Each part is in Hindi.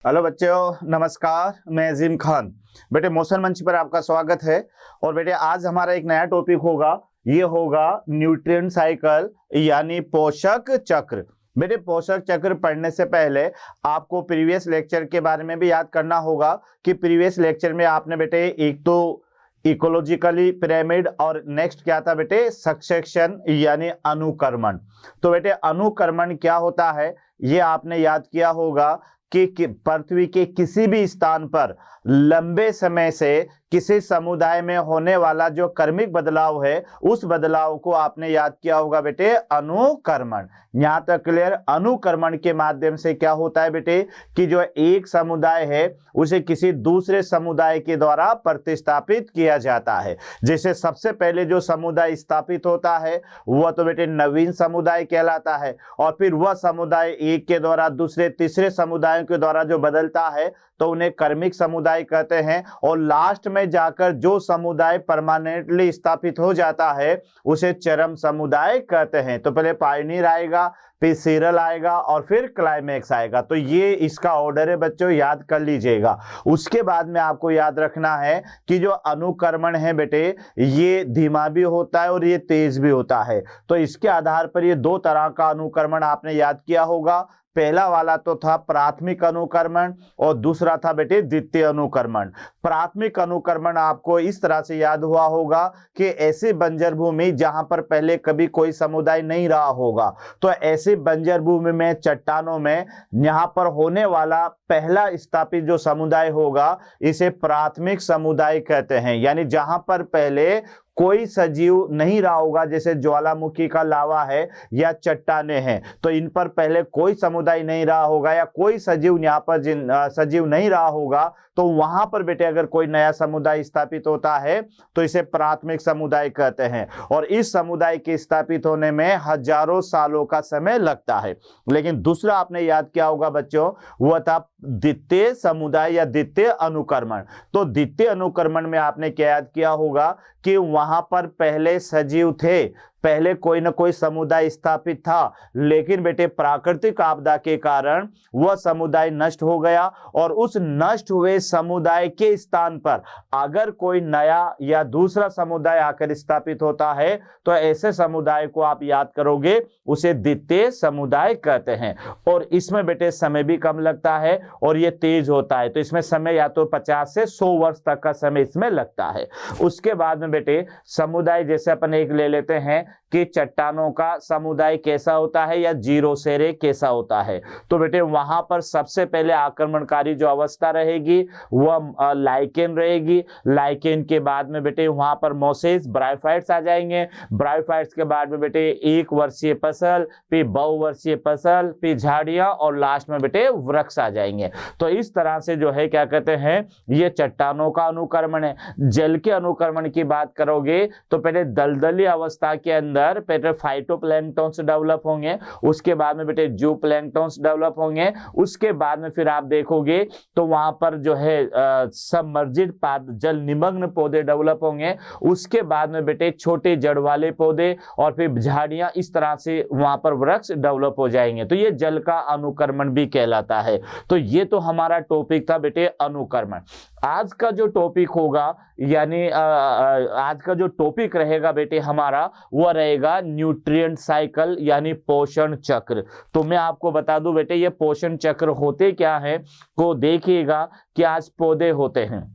हेलो बच्चों, नमस्कार। मैं अजीम खान। बेटे मोशन मंच पर आपका स्वागत है। और बेटे आज हमारा एक नया टॉपिक होगा, ये होगा न्यूट्रिएंट साइकिल यानी पोषक चक्र। बेटे पोषक चक्र पढ़ने से पहले आपको प्रीवियस लेक्चर के बारे में भी याद करना होगा कि प्रीवियस लेक्चर में आपने बेटे एक तो इकोलॉजिकली पिरामिड और नेक्स्ट क्या था बेटे, सक्सेशन यानी अनुक्रमण। तो बेटे अनुक्रमण क्या होता है ये आपने याद किया होगा कि पृथ्वी के किसी भी स्थान पर लंबे समय से किसी समुदाय में होने वाला जो कर्मिक बदलाव है उस बदलाव को आपने याद किया होगा बेटे अनुक्रमण। यहां तक क्लियर। अनुक्रमण के माध्यम से क्या होता है बेटे कि जो एक समुदाय है उसे किसी दूसरे समुदाय के द्वारा प्रतिस्थापित किया जाता है। जैसे सबसे पहले जो समुदाय स्थापित होता है वह तो बेटे नवीन समुदाय कहलाता है, और फिर वह समुदाय एक के द्वारा दूसरे तीसरे समुदायों के द्वारा जो बदलता है तो उन्हें कर्मिक समुदाय कहते हैं। और लास्ट में जाकर जो समुदाय परमानेंटली स्थापित हो जाता है उसे चरम समुदाय कहते हैं। तो पहले पायनियर आएगा, फिर सीरल आएगा और फिर क्लाइमेक्स आएगा। तो ये इसका ऑर्डर है बच्चों, याद कर लीजिएगा। उसके बाद में आपको याद रखना है कि जो अनुक्रमण है बेटे ये धीमा भी होता है और ये तेज भी होता है। तो इसके आधार पर ये दो तरह का अनुक्रमण आपने याद किया होगा। पहला वाला तो था प्राथमिक अनुक्रमण और दूसरा था बेटे द्वितीय अनुक्रमण। प्राथमिक अनुक्रमण आपको इस तरह से याद हुआ होगा कि ऐसी बंजर भूमि जहां पर पहले कभी कोई समुदाय नहीं रहा होगा, तो ऐसी बंजर भूमि में चट्टानों में यहां पर होने वाला पहला स्थापित जो समुदाय होगा इसे प्राथमिक समुदाय कहते हैं। यानी जहां पर पहले कोई सजीव नहीं रहा होगा, जैसे ज्वालामुखी का लावा है या चट्टाने हैं, तो इन पर पहले कोई समुदाय नहीं रहा होगा या कोई सजीव यहाँ पर सजीव नहीं रहा होगा, तो वहां पर बेटे अगर कोई नया समुदाय स्थापित होता है तो इसे प्राथमिक समुदाय कहते हैं। और इस समुदाय के स्थापित होने में हजारों सालों का समय लगता है। लेकिन दूसरा आपने याद किया होगा बच्चों, वह था द्वितीय समुदाय या द्वितीय अनुक्रमण। तो द्वितीय अनुक्रमण में आपने क्या याद किया होगा कि वहां पर पहले सजीव थे, पहले कोई ना कोई समुदाय स्थापित था, लेकिन बेटे प्राकृतिक आपदा के कारण वह समुदाय नष्ट हो गया और उस नष्ट हुए समुदाय के स्थान पर अगर कोई नया या दूसरा समुदाय आकर स्थापित होता है तो ऐसे समुदाय को आप याद करोगे उसे द्वितीय समुदाय कहते हैं। और इसमें बेटे समय भी कम लगता है और यह तेज होता है। तो इसमें समय या तो 50 से 100 वर्ष तक का समय इसमें लगता है। उसके बाद में बेटे समुदाय जैसे अपन एक ले लेते हैं कि चट्टानों का समुदाय कैसा होता है या जीरो सेरे कैसा होता है। तो बेटे वहां पर सबसे पहले आक्रमणकारी जो अवस्था रहेगी वह लाइकेन रहेगी। लाइकेन के बाद में बेटे वहां पर मोसेस ब्रायोफाइट्स आ जाएंगे। ब्रायोफाइट्स के बाद में बेटे 1 वर्षीय फसल, फिर बहुवर्षीय फसल, फिर झाड़ियां और लास्ट में बेटे वृक्ष आ जाएंगे। तो इस तरह से जो है क्या कहते हैं ये चट्टानों का अनुक्रमण है। जल के अनुक्रमण की बात करोगे तो पहले दलदली अवस्था के अंदर पहले फाइटोप्लैंक्टन्स डेवलप होंगे, उसके बाद में बेटे जूप्लैंक्टन्स डेवलप होंगे, उसके बाद में फिर आप देखोगे तो वहां पर जो है सबमर्जिड जल निमग्न पौधे डेवलप होंगे, उसके बाद में बेटे छोटे जड़ वाले पौधे और फिर झाड़ियां, इस तरह से वहां पर वृक्ष डेवलप हो जाएंगे। तो ये जल का अनुक्रमण भी कहलाता है। तो ये तो हमारा टॉपिक था बेटे अनुक्रमण। आज का जो टॉपिक होगा यानी आज का जो टॉपिक रहेगा बेटे हमारा वह रहेगा न्यूट्रिएंट साइकिल यानी पोषण चक्र। तो मैं आपको बता दूं बेटे ये पोषण चक्र होते क्या है को देखिएगा कि आज पौधे होते हैं।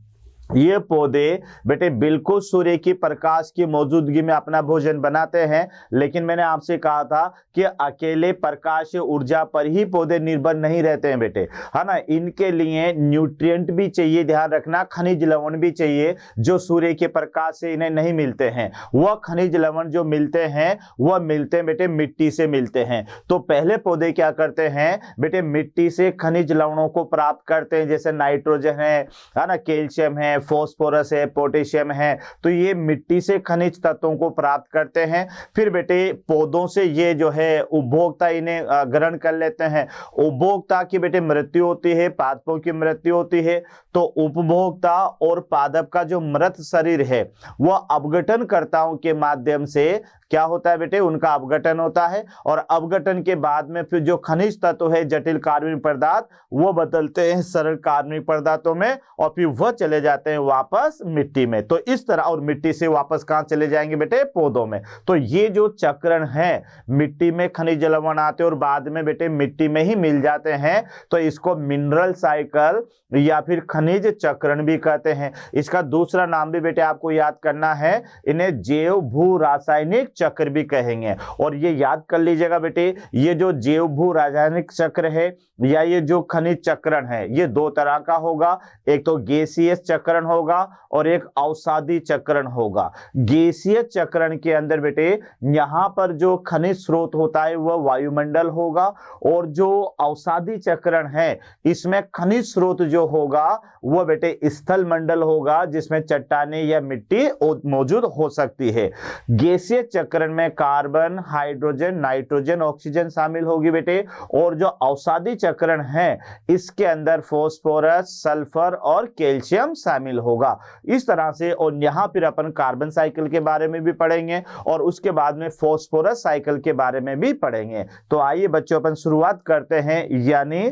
ये पौधे बेटे बिल्कुल सूर्य की प्रकाश की मौजूदगी में अपना भोजन बनाते हैं, लेकिन मैंने आपसे कहा था कि अकेले प्रकाश ऊर्जा पर ही पौधे निर्भर नहीं रहते हैं बेटे, है ना। इनके लिए न्यूट्रिएंट भी चाहिए, ध्यान रखना, खनिज लवण भी चाहिए जो सूर्य के प्रकाश से इन्हें नहीं मिलते हैं। वह खनिज लवण जो मिलते हैं वह मिलते हैं बेटे मिट्टी से मिलते हैं। तो पहले पौधे क्या करते हैं बेटे मिट्टी से खनिज लवणों को प्राप्त करते हैं, जैसे नाइट्रोजन है ना, कैल्शियम है, फास्फोरस है, पोटेशियम है। तो ये मिट्टी से खनिज तत्वों को प्राप्त करते हैं। फिर बेटे पौधों से ये जो है उपभोक्ता इन्हें ग्रहण कर लेते हैं। उपभोक्ता की बेटे मृत्यु होती है, पादपों की मृत्यु होती है। तो उपभोक्ता और पादप का जो मृत शरीर है वह अपघटनकर्ताओं के माध्यम से क्या होता है बेटे, उनका अपघटन होता है और अपघटन के बाद में फिर जो खनिज तत्व है जटिल कार्बनिक पदार्थ वो बदलते हैं सरल कार्बनिक पदार्थों में और फिर वह चले जाते हैं वापस मिट्टी में। तो इस तरह, और मिट्टी से वापस कहां चले जाएंगे बेटे, पौधों में। तो ये जो चक्रण है, मिट्टी में खनिज लवण आते हैं और बाद में बेटे मिट्टी में ही मिल जाते हैं, तो इसको मिनरल साइकिल या फिर खनिज चक्रण भी कहते हैं। इसका दूसरा नाम भी बेटे आपको याद करना है, इन्हें जैव भू रासायनिक चक्र भी कहेंगे। और ये याद कर लीजिएगा बेटे, ये जो जैव भू रासायनिक चक्र है या ये जो खनिज चक्रण है, ये दो तरह का होगा। एक तो गैसीय चक्रण होगा और एक अवसादी चक्रण होगा। गैसीय चक्रण के अंदर बेटे यहां पर जो खनिज स्रोत होता है वह वायुमंडल होगा, और जो अवसादी चक्रण है इसमें खनिज स्रोत जो होगा वह बेटे स्थल मंडल होगा, जिसमें चट्टानें या मिट्टी मौजूद हो सकती है। गैसीय चक्रण में कार्बन, हाइड्रोजन, नाइट्रोजन, ऑक्सीजन शामिल होगी बेटे, और जो अवसादी चक्रण है इसके अंदर फास्फोरस, सल्फर और कैल्शियम शामिल होगा। इस तरह से, और यहां फिर अपन कार्बन साइकिल के बारे में भी पढ़ेंगे और उसके बाद में फास्फोरस साइकिल के बारे में भी पढ़ेंगे। तो आइए बच्चों अपन शुरुआत करते हैं, यानी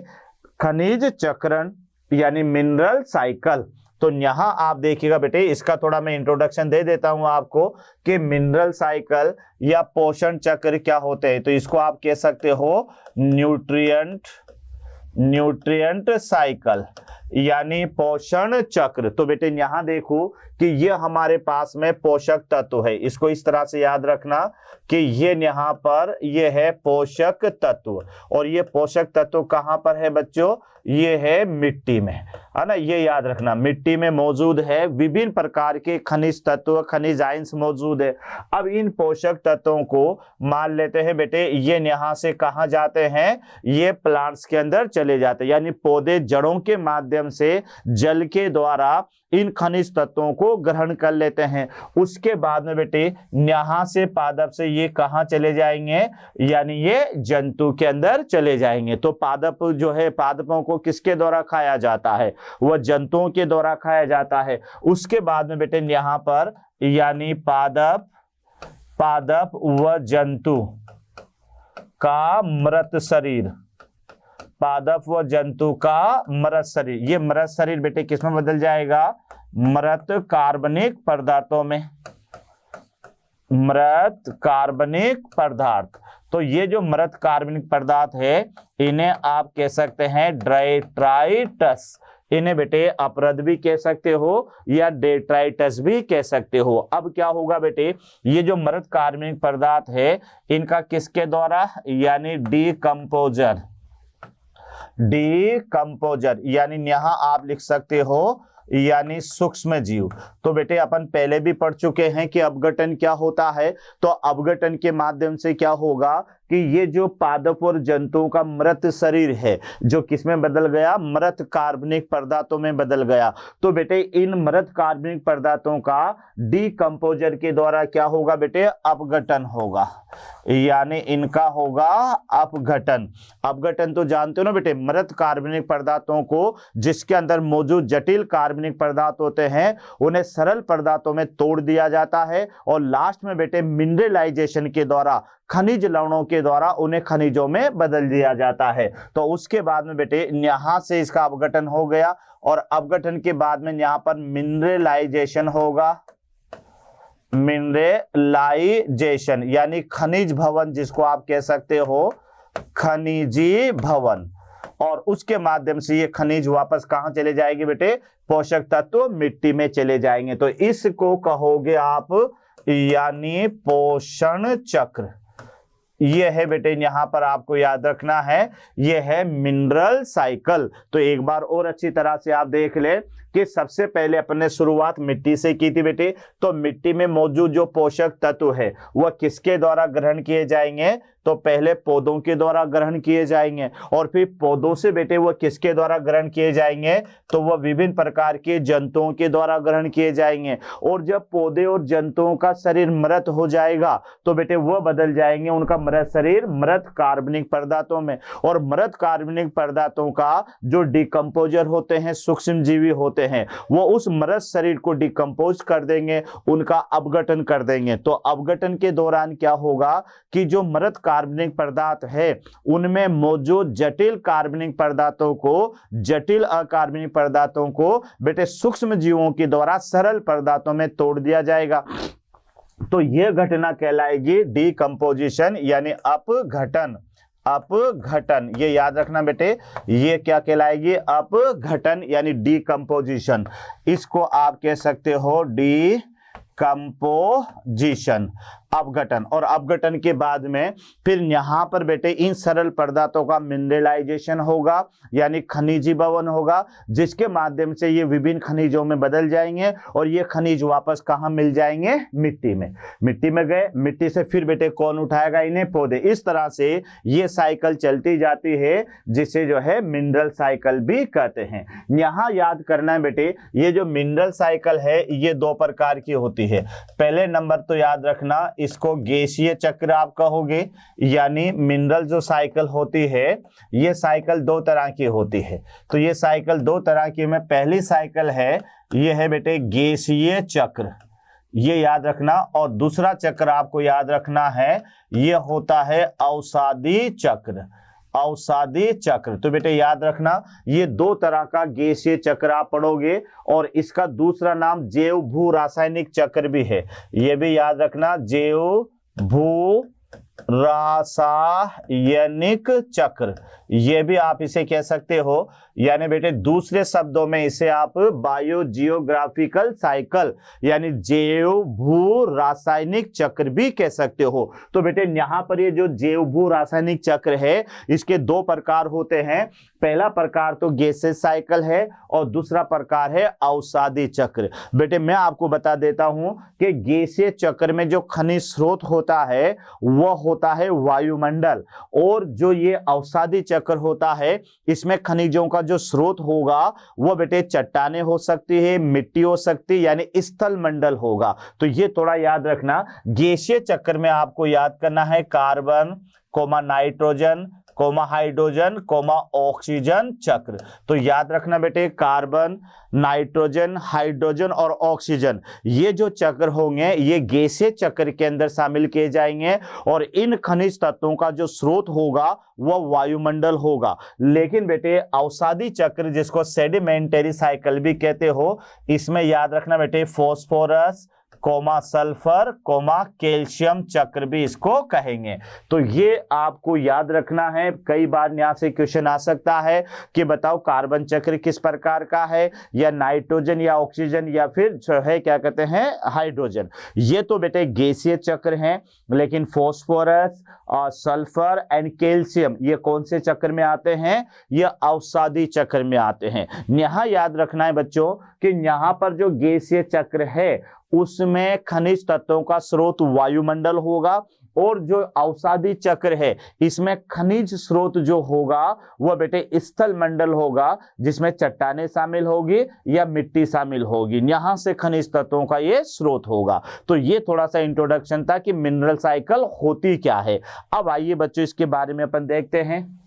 खनिज चक्रण यानी मिनरल साइकिल। तो यहां आप देखिएगा बेटे, इसका थोड़ा मैं इंट्रोडक्शन दे देता हूं आपको कि मिनरल साइकिल या पोषण चक्र क्या होते हैं। तो इसको आप कह सकते हो न्यूट्रिएंट साइकिल यानी पोषण चक्र। तो बेटे यहां देखो कि ये हमारे पास में पोषक तत्व है, इसको इस तरह से याद रखना कि ये यहाँ पर ये है पोषक तत्व, और ये पोषक तत्व कहाँ पर है बच्चों, ये है मिट्टी में, है ना। ये याद रखना, मिट्टी में मौजूद है, विभिन्न प्रकार के खनिज तत्व, खनिज आयंस मौजूद है। अब इन पोषक तत्वों को मान लेते हैं बेटे, ये यहाँ से कहाँ जाते हैं, ये प्लांट्स के अंदर चले जाते हैं, यानी पौधे जड़ों के माध्यम से जल के द्वारा इन खनिज तत्वों को ग्रहण कर लेते हैं। उसके बाद में बेटे यहां से पादप से ये कहां चले जाएंगे, यानी ये जंतु के अंदर चले जाएंगे। तो पादप जो है, पादपों को किसके द्वारा खाया जाता है, वह जंतुओं के द्वारा खाया जाता है। उसके बाद में बेटे यहां पर यानी पादप व जंतु का मृत शरीर, पादप व जंतु का मृत शरीर, ये मृत शरीर बेटे किसमें बदल जाएगा, मृत कार्बनिक पदार्थों में, मृत कार्बनिक पदार्थ। तो ये जो मृत कार्बनिक पदार्थ है इन्हें आप कह सकते हैं डेट्राइटस, इन्हें बेटे अपरद भी कह सकते हो या डेट्राइटस भी कह सकते हो। अब क्या होगा बेटे, ये जो मृत कार्बनिक पदार्थ है इनका किसके द्वारा, यानी डीकंपोजर, यानी यहां आप लिख सकते हो यानी सूक्ष्म जीव। तो बेटे अपन पहले भी पढ़ चुके हैं कि अपघटन क्या होता है। तो अपघटन के माध्यम से क्या होगा कि ये जो पादप और जंतुओं का मृत शरीर है जो किसमें बदल गया, मृत कार्बनिक पदार्थों में बदल गया। तो बेटे इन मृत कार्बनिक पदार्थों का डीकंपोजर के द्वारा क्या होगा बेटे, अपघटन होगा, यानी इनका होगा अपघटन। अपघटन तो जानते हो ना बेटे, मृत कार्बनिक पदार्थों को जिसके अंदर मौजूद जटिल कार्बनिक पदार्थ होते हैं उन्हें सरल पदार्थों में तोड़ दिया जाता है और लास्ट में बेटे मिनरलाइजेशन के द्वारा, खनिज लवणों के द्वारा उन्हें खनिजों में बदल दिया जाता है। तो उसके बाद में बेटे यहां से इसका अपघटन हो गया और अपघटन के बाद में यहां पर मिनरलाइजेशन होगा, मिनरलाइजेशन यानी खनिज भवन, जिसको आप कह सकते हो खनिजी भवन, और उसके माध्यम से ये खनिज वापस कहां चले जाएंगे बेटे, पोषक तत्व मिट्टी में चले जाएंगे। तो इसको कहोगे आप यानी पोषण चक्र। ये है बेटे, यहां पर आपको याद रखना है, ये है मिनरल साइकिल। तो एक बार और अच्छी तरह से आप देख ले कि सबसे पहले अपने शुरुआत मिट्टी से की थी बेटे। तो मिट्टी में मौजूद जो पोषक तत्व है वह किसके द्वारा ग्रहण किए जाएंगे, तो पहले पौधों के द्वारा ग्रहण किए जाएंगे और फिर पौधों से बेटे वो किसके द्वारा ग्रहण किए जाएंगे, तो वह विभिन्न प्रकार के जंतुओं के द्वारा ग्रहण किए जाएंगे। और जब पौधे और जंतुओं का शरीर मृत हो जाएगा तो बेटे वह बदल जाएंगे उनका मृत शरीर मृत कार्बनिक पदार्थों में। और मृत कार्बनिक पदार्थों का जो डिकम्पोजर होते हैं, सूक्ष्म जीवी होते हैं, वो उस मृत शरीर को डिकम्पोज कर देंगे, उनका अपघटन कर देंगे। तो अपघटन के दौरान क्या होगा कि जो मृत कार्बनिक पदार्थ है उनमें मौजूद जटिल कार्बनिक पदार्थों को, जटिल अकार्बनिक पदार्थों को बेटे सूक्ष्म जीवों के द्वारा सरल पदार्थों में तोड़ दिया जाएगा। तो यह घटना कहलाएगी डिकम्पोजिशन यानी अपघटन। अपघटन ये याद रखना बेटे, ये क्या कहलाएगी, अपघटन यानी डिकम्पोजिशन। इसको आप कह सकते हो डिकम्पोजिशन, अपघटन। और अपघटन के बाद में फिर यहां पर बेटे इन सरल पदार्थों का मिनरलाइजेशन होगा यानी खनिजीभवन होगा, जिसके माध्यम से ये विभिन्न खनिजों में बदल जाएंगे और ये खनिज वापस कहां मिल जाएंगे, मिट्टी में। मिट्टी में गए, मिट्टी से फिर बेटे कौन उठाएगा इन्हें, पौधे। इस तरह से ये साइकिल चलती जाती है, जिसे जो है मिनरल साइकिल भी कहते हैं। यहां याद करना है बेटे, ये जो मिनरल साइकिल है ये दो प्रकार की होती है। पहले नंबर तो याद रखना, इसको गैसीय चक्र आप कहोगे, यानी मिनरल जो साइकिल होती है ये साइकिल दो तरह की होती है। तो ये साइकिल दो तरह की में पहली साइकिल है, ये है बेटे गैसीय चक्र, ये याद रखना। और दूसरा चक्र आपको याद रखना है, ये होता है अवसादी चक्र, अवसादी चक्र। तो बेटे याद रखना ये दो तरह का गैसीय चक्र आप पढ़ोगे और इसका दूसरा नाम जैव भू रासायनिक चक्र भी है, ये भी याद रखना, जैव भू रासायनिक चक्र, ये भी आप इसे कह सकते हो। यानी बेटे दूसरे शब्दों में इसे आप बायोजियोग्राफिकल साइकिल यानी जैव भू रासायनिक चक्र भी कह सकते हो। तो बेटे यहां पर ये जो जैव भू रासायनिक चक्र है इसके दो प्रकार होते हैं। पहला प्रकार तो गैसीय साइकिल है और दूसरा प्रकार है अवसादी चक्र। बेटे मैं आपको बता देता हूं कि गैसीय चक्र में जो खनिज स्रोत होता है वह होता है वायुमंडल, और जो ये अवसादी चक्र होता है इसमें खनिजों का जो स्रोत होगा वो बेटे चट्टाने हो सकती है, मिट्टी हो सकती है, यानी स्थल मंडल होगा। तो ये थोड़ा याद रखना। गैसीय चक्र में आपको याद करना है कार्बन, नाइट्रोजन, हाइड्रोजन, ऑक्सीजन चक्र। तो याद रखना बेटे कार्बन, नाइट्रोजन, हाइड्रोजन और ऑक्सीजन, ये जो चक्र होंगे ये गैसीय चक्र के अंदर शामिल किए जाएंगे और इन खनिज तत्वों का जो स्रोत होगा वह वायुमंडल होगा। लेकिन बेटे अवसादी चक्र जिसको सेडिमेंटरी साइकिल भी कहते हो, इसमें याद रखना बेटे फॉस्फोरस, सल्फर, कैल्शियम चक्र भी इसको कहेंगे। तो ये आपको याद रखना है। कई बार यहां से क्वेश्चन आ सकता है कि बताओ कार्बन चक्र किस प्रकार का है, या नाइट्रोजन या ऑक्सीजन या फिर जो है क्या कहते हैं हाइड्रोजन। ये तो बेटे गैसीय चक्र हैं, लेकिन फॉस्फोरस और सल्फर एंड कैल्शियम ये कौन से चक्र में आते हैं, ये अवसादी चक्र में आते हैं। यहां याद रखना है बच्चों कि यहां पर जो गैसीय चक्र है उसमें खनिज तत्वों का स्रोत वायुमंडल होगा, और जो अवसादी चक्र है इसमें खनिज स्रोत जो होगा वह बेटे स्थल मंडल होगा, जिसमें चट्टाने शामिल होगी या मिट्टी शामिल होगी। यहां से खनिज तत्वों का ये स्रोत होगा। तो ये थोड़ा सा इंट्रोडक्शन था कि मिनरल साइकिल होती क्या है। अब आइए बच्चों इसके बारे में अपन देखते हैं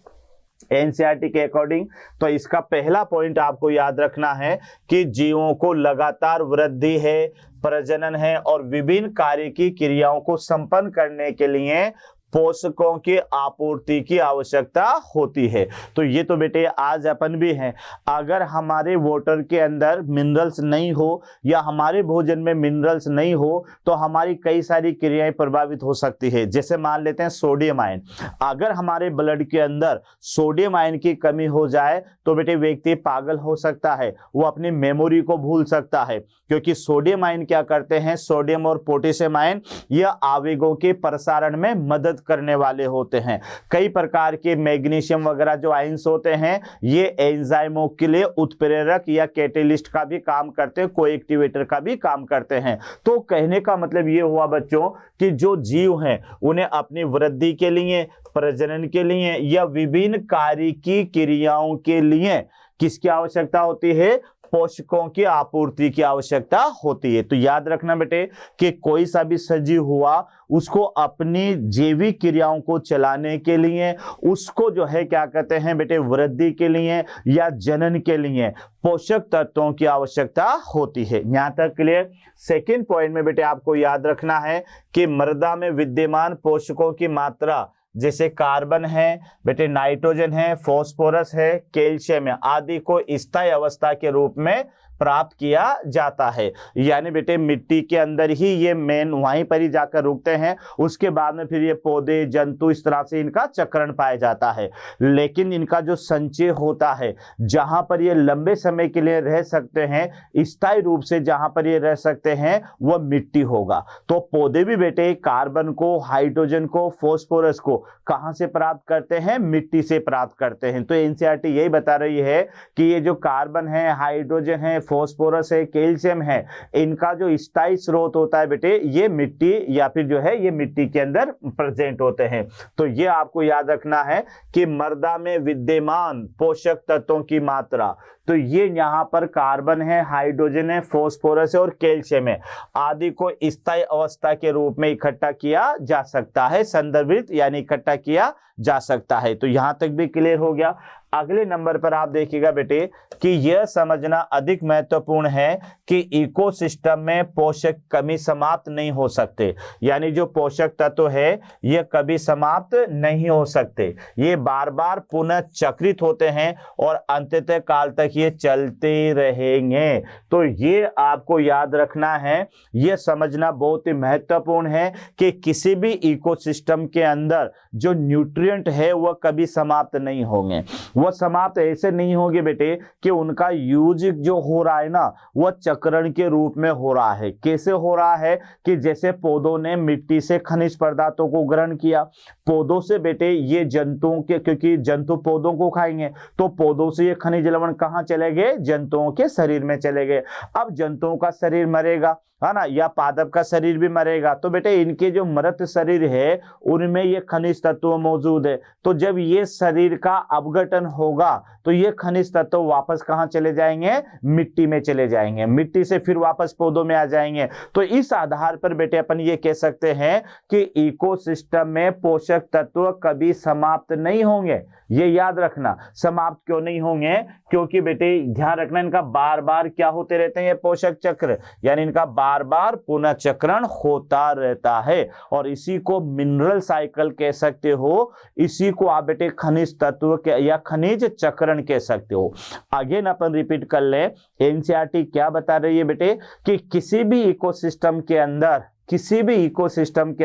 एनसीईआरटी के अकॉर्डिंग। तो इसका पहला पॉइंट आपको याद रखना है कि जीवों को लगातार वृद्धि है, प्रजनन है और विभिन्न कार्य की क्रियाओं को संपन्न करने के लिए पोषकों की आपूर्ति की आवश्यकता होती है। तो ये तो बेटे आज अपन भी हैं, अगर हमारे वाटर के अंदर मिनरल्स नहीं हो या हमारे भोजन में मिनरल्स नहीं हो तो हमारी कई सारी क्रियाएं प्रभावित हो सकती है। जैसे मान लेते हैं सोडियम आयन, अगर हमारे ब्लड के अंदर सोडियम आयन की कमी हो जाए तो बेटे व्यक्ति पागल हो सकता है, वो अपनी मेमोरी को भूल सकता है, क्योंकि सोडियम आयन क्या करते हैं, सोडियम और पोटेशियम आयन यह आवेगों के प्रसारण में मदद मदद करने वाले होते हैं। कई प्रकार के मैग्नीशियम वगैरह जो आयंस होते हैं ये एंजाइमों के लिए उत्प्रेरक या कैटेलिस्ट का भी काम करते हैं, कोएक्टिवेटर का भी काम करते हैं। तो कहने का मतलब ये हुआ बच्चों कि जो जीव हैं उन्हें अपनी वृद्धि के लिए, प्रजनन के लिए या विभिन्न कार्य की क्रियाओं के लिए किसकी आवश्यकता होती है? पोषकों की आपूर्ति की आवश्यकता होती है। तो याद रखना बेटे कि कोई सा भी सजीव हुआ उसको अपनी जैविक क्रियाओं को चलाने के लिए, उसको जो है क्या कहते हैं बेटे, वृद्धि के लिए या जनन के लिए पोषक तत्वों की आवश्यकता होती है। यहां तक क्लियर? सेकेंड पॉइंट में बेटे आपको याद रखना है कि मृदा में विद्यमान पोषकों की मात्रा जैसे कार्बन है बेटे, नाइट्रोजन है, फास्फोरस है, कैल्शियम है आदि को स्थायी अवस्था के रूप में प्राप्त किया जाता है। यानी बेटे मिट्टी के अंदर ही ये मेन वहीं पर ही जाकर रुकते हैं, उसके बाद में फिर ये पौधे, जंतु, इस तरह से इनका चक्रण पाया जाता है। लेकिन इनका जो संचय होता है, जहां पर ये लंबे समय के लिए रह सकते हैं, स्थायी रूप से जहां पर ये रह सकते हैं, वह मिट्टी होगा। तो पौधे भी बेटे कार्बन को, हाइड्रोजन को, फास्फोरस को कहां से प्राप्त करते हैं? मिट्टी से प्राप्त करते हैं। तो एनसीईआरटी यही बता रही है कि ये जो कार्बन है, हाइड्रोजन है, फास्फोरस है, कैल्शियम है, इनका जो स्थायी स्रोत होता है बेटे ये मिट्टी या फिर जो है ये मिट्टी के अंदर प्रेजेंट होते हैं। तो ये आपको याद रखना है कि मृदा में विद्यमान पोषक तत्वों की मात्रा, तो ये यहाँ पर कार्बन है, हाइड्रोजन है, फास्फोरस है और कैल्शियम है आदि को स्थायी अवस्था के रूप में इकट्ठा किया जा सकता है, संदर्भित यानी इकट्ठा किया जा सकता है। तो यहां तक भी क्लियर हो गया। अगले नंबर पर आप देखिएगा बेटे कि यह समझना अधिक महत्वपूर्ण है कि इकोसिस्टम में पोषक कमी समाप्त नहीं हो सकते। यानी जो पोषक तत्व है ये कभी समाप्त नहीं हो सकते, ये बार बार पुनः चक्रित होते हैं और अंततः काल तक ये चलते रहेंगे। तो ये आपको याद रखना है, ये समझना बहुत ही महत्वपूर्ण है कि किसी भी इकोसिस्टम के अंदर जो न्यूट्रिएंट है वह कभी समाप्त नहीं होंगे। वह समाप्त ऐसे नहीं होंगे बेटे कि उनका यूज जो हो रहा है ना वह चक्रण के रूप में हो रहा है। कैसे हो रहा है कि जैसे पौधों ने मिट्टी से खनिज पदार्थों को ग्रहण किया, पौधों से बेटे ये जंतुओं के, क्योंकि जंतु पौधों को खाएंगे तो पौधों से ये खनिज लवण कहां चले गए? जंतुओं के शरीर में चले गए। अब जंतुओं का शरीर मरेगा है ना, या पादप का शरीर भी मरेगा, तो बेटे इनके जो मृत शरीर है उनमें ये खनिज तत्व मौजूद है। तो जब ये शरीर का अपघटन होगा तो ये खनिज तत्व वापस कहां चले जाएंगे? मिट्टी में चले जाएंगे, मिट्टी से फिर वापस पौधों में आ जाएंगे। तो इस आधार पर बेटे अपन ये कह सकते हैं कि इकोसिस्टम में पोषक तत्व कभी समाप्त नहीं होंगे। ये याद रखना, समाप्त क्यों नहीं होंगे? क्योंकि बेटे ध्यान रखना इनका बार बार क्या होते रहते हैं? ये पोषक चक्र, यानी इनका बार बार पुनः चक्रण होता रहता है और इसी को मिनरल साइकिल कह सकते हो, इसी को आप बेटे खनिज तत्व या खनिज चक्रण कह सकते हो। आगे ना अपन रिपीट कर ले, एनसीईआरटी क्या बता रही है बेटे कि किसी भी इकोसिस्टम के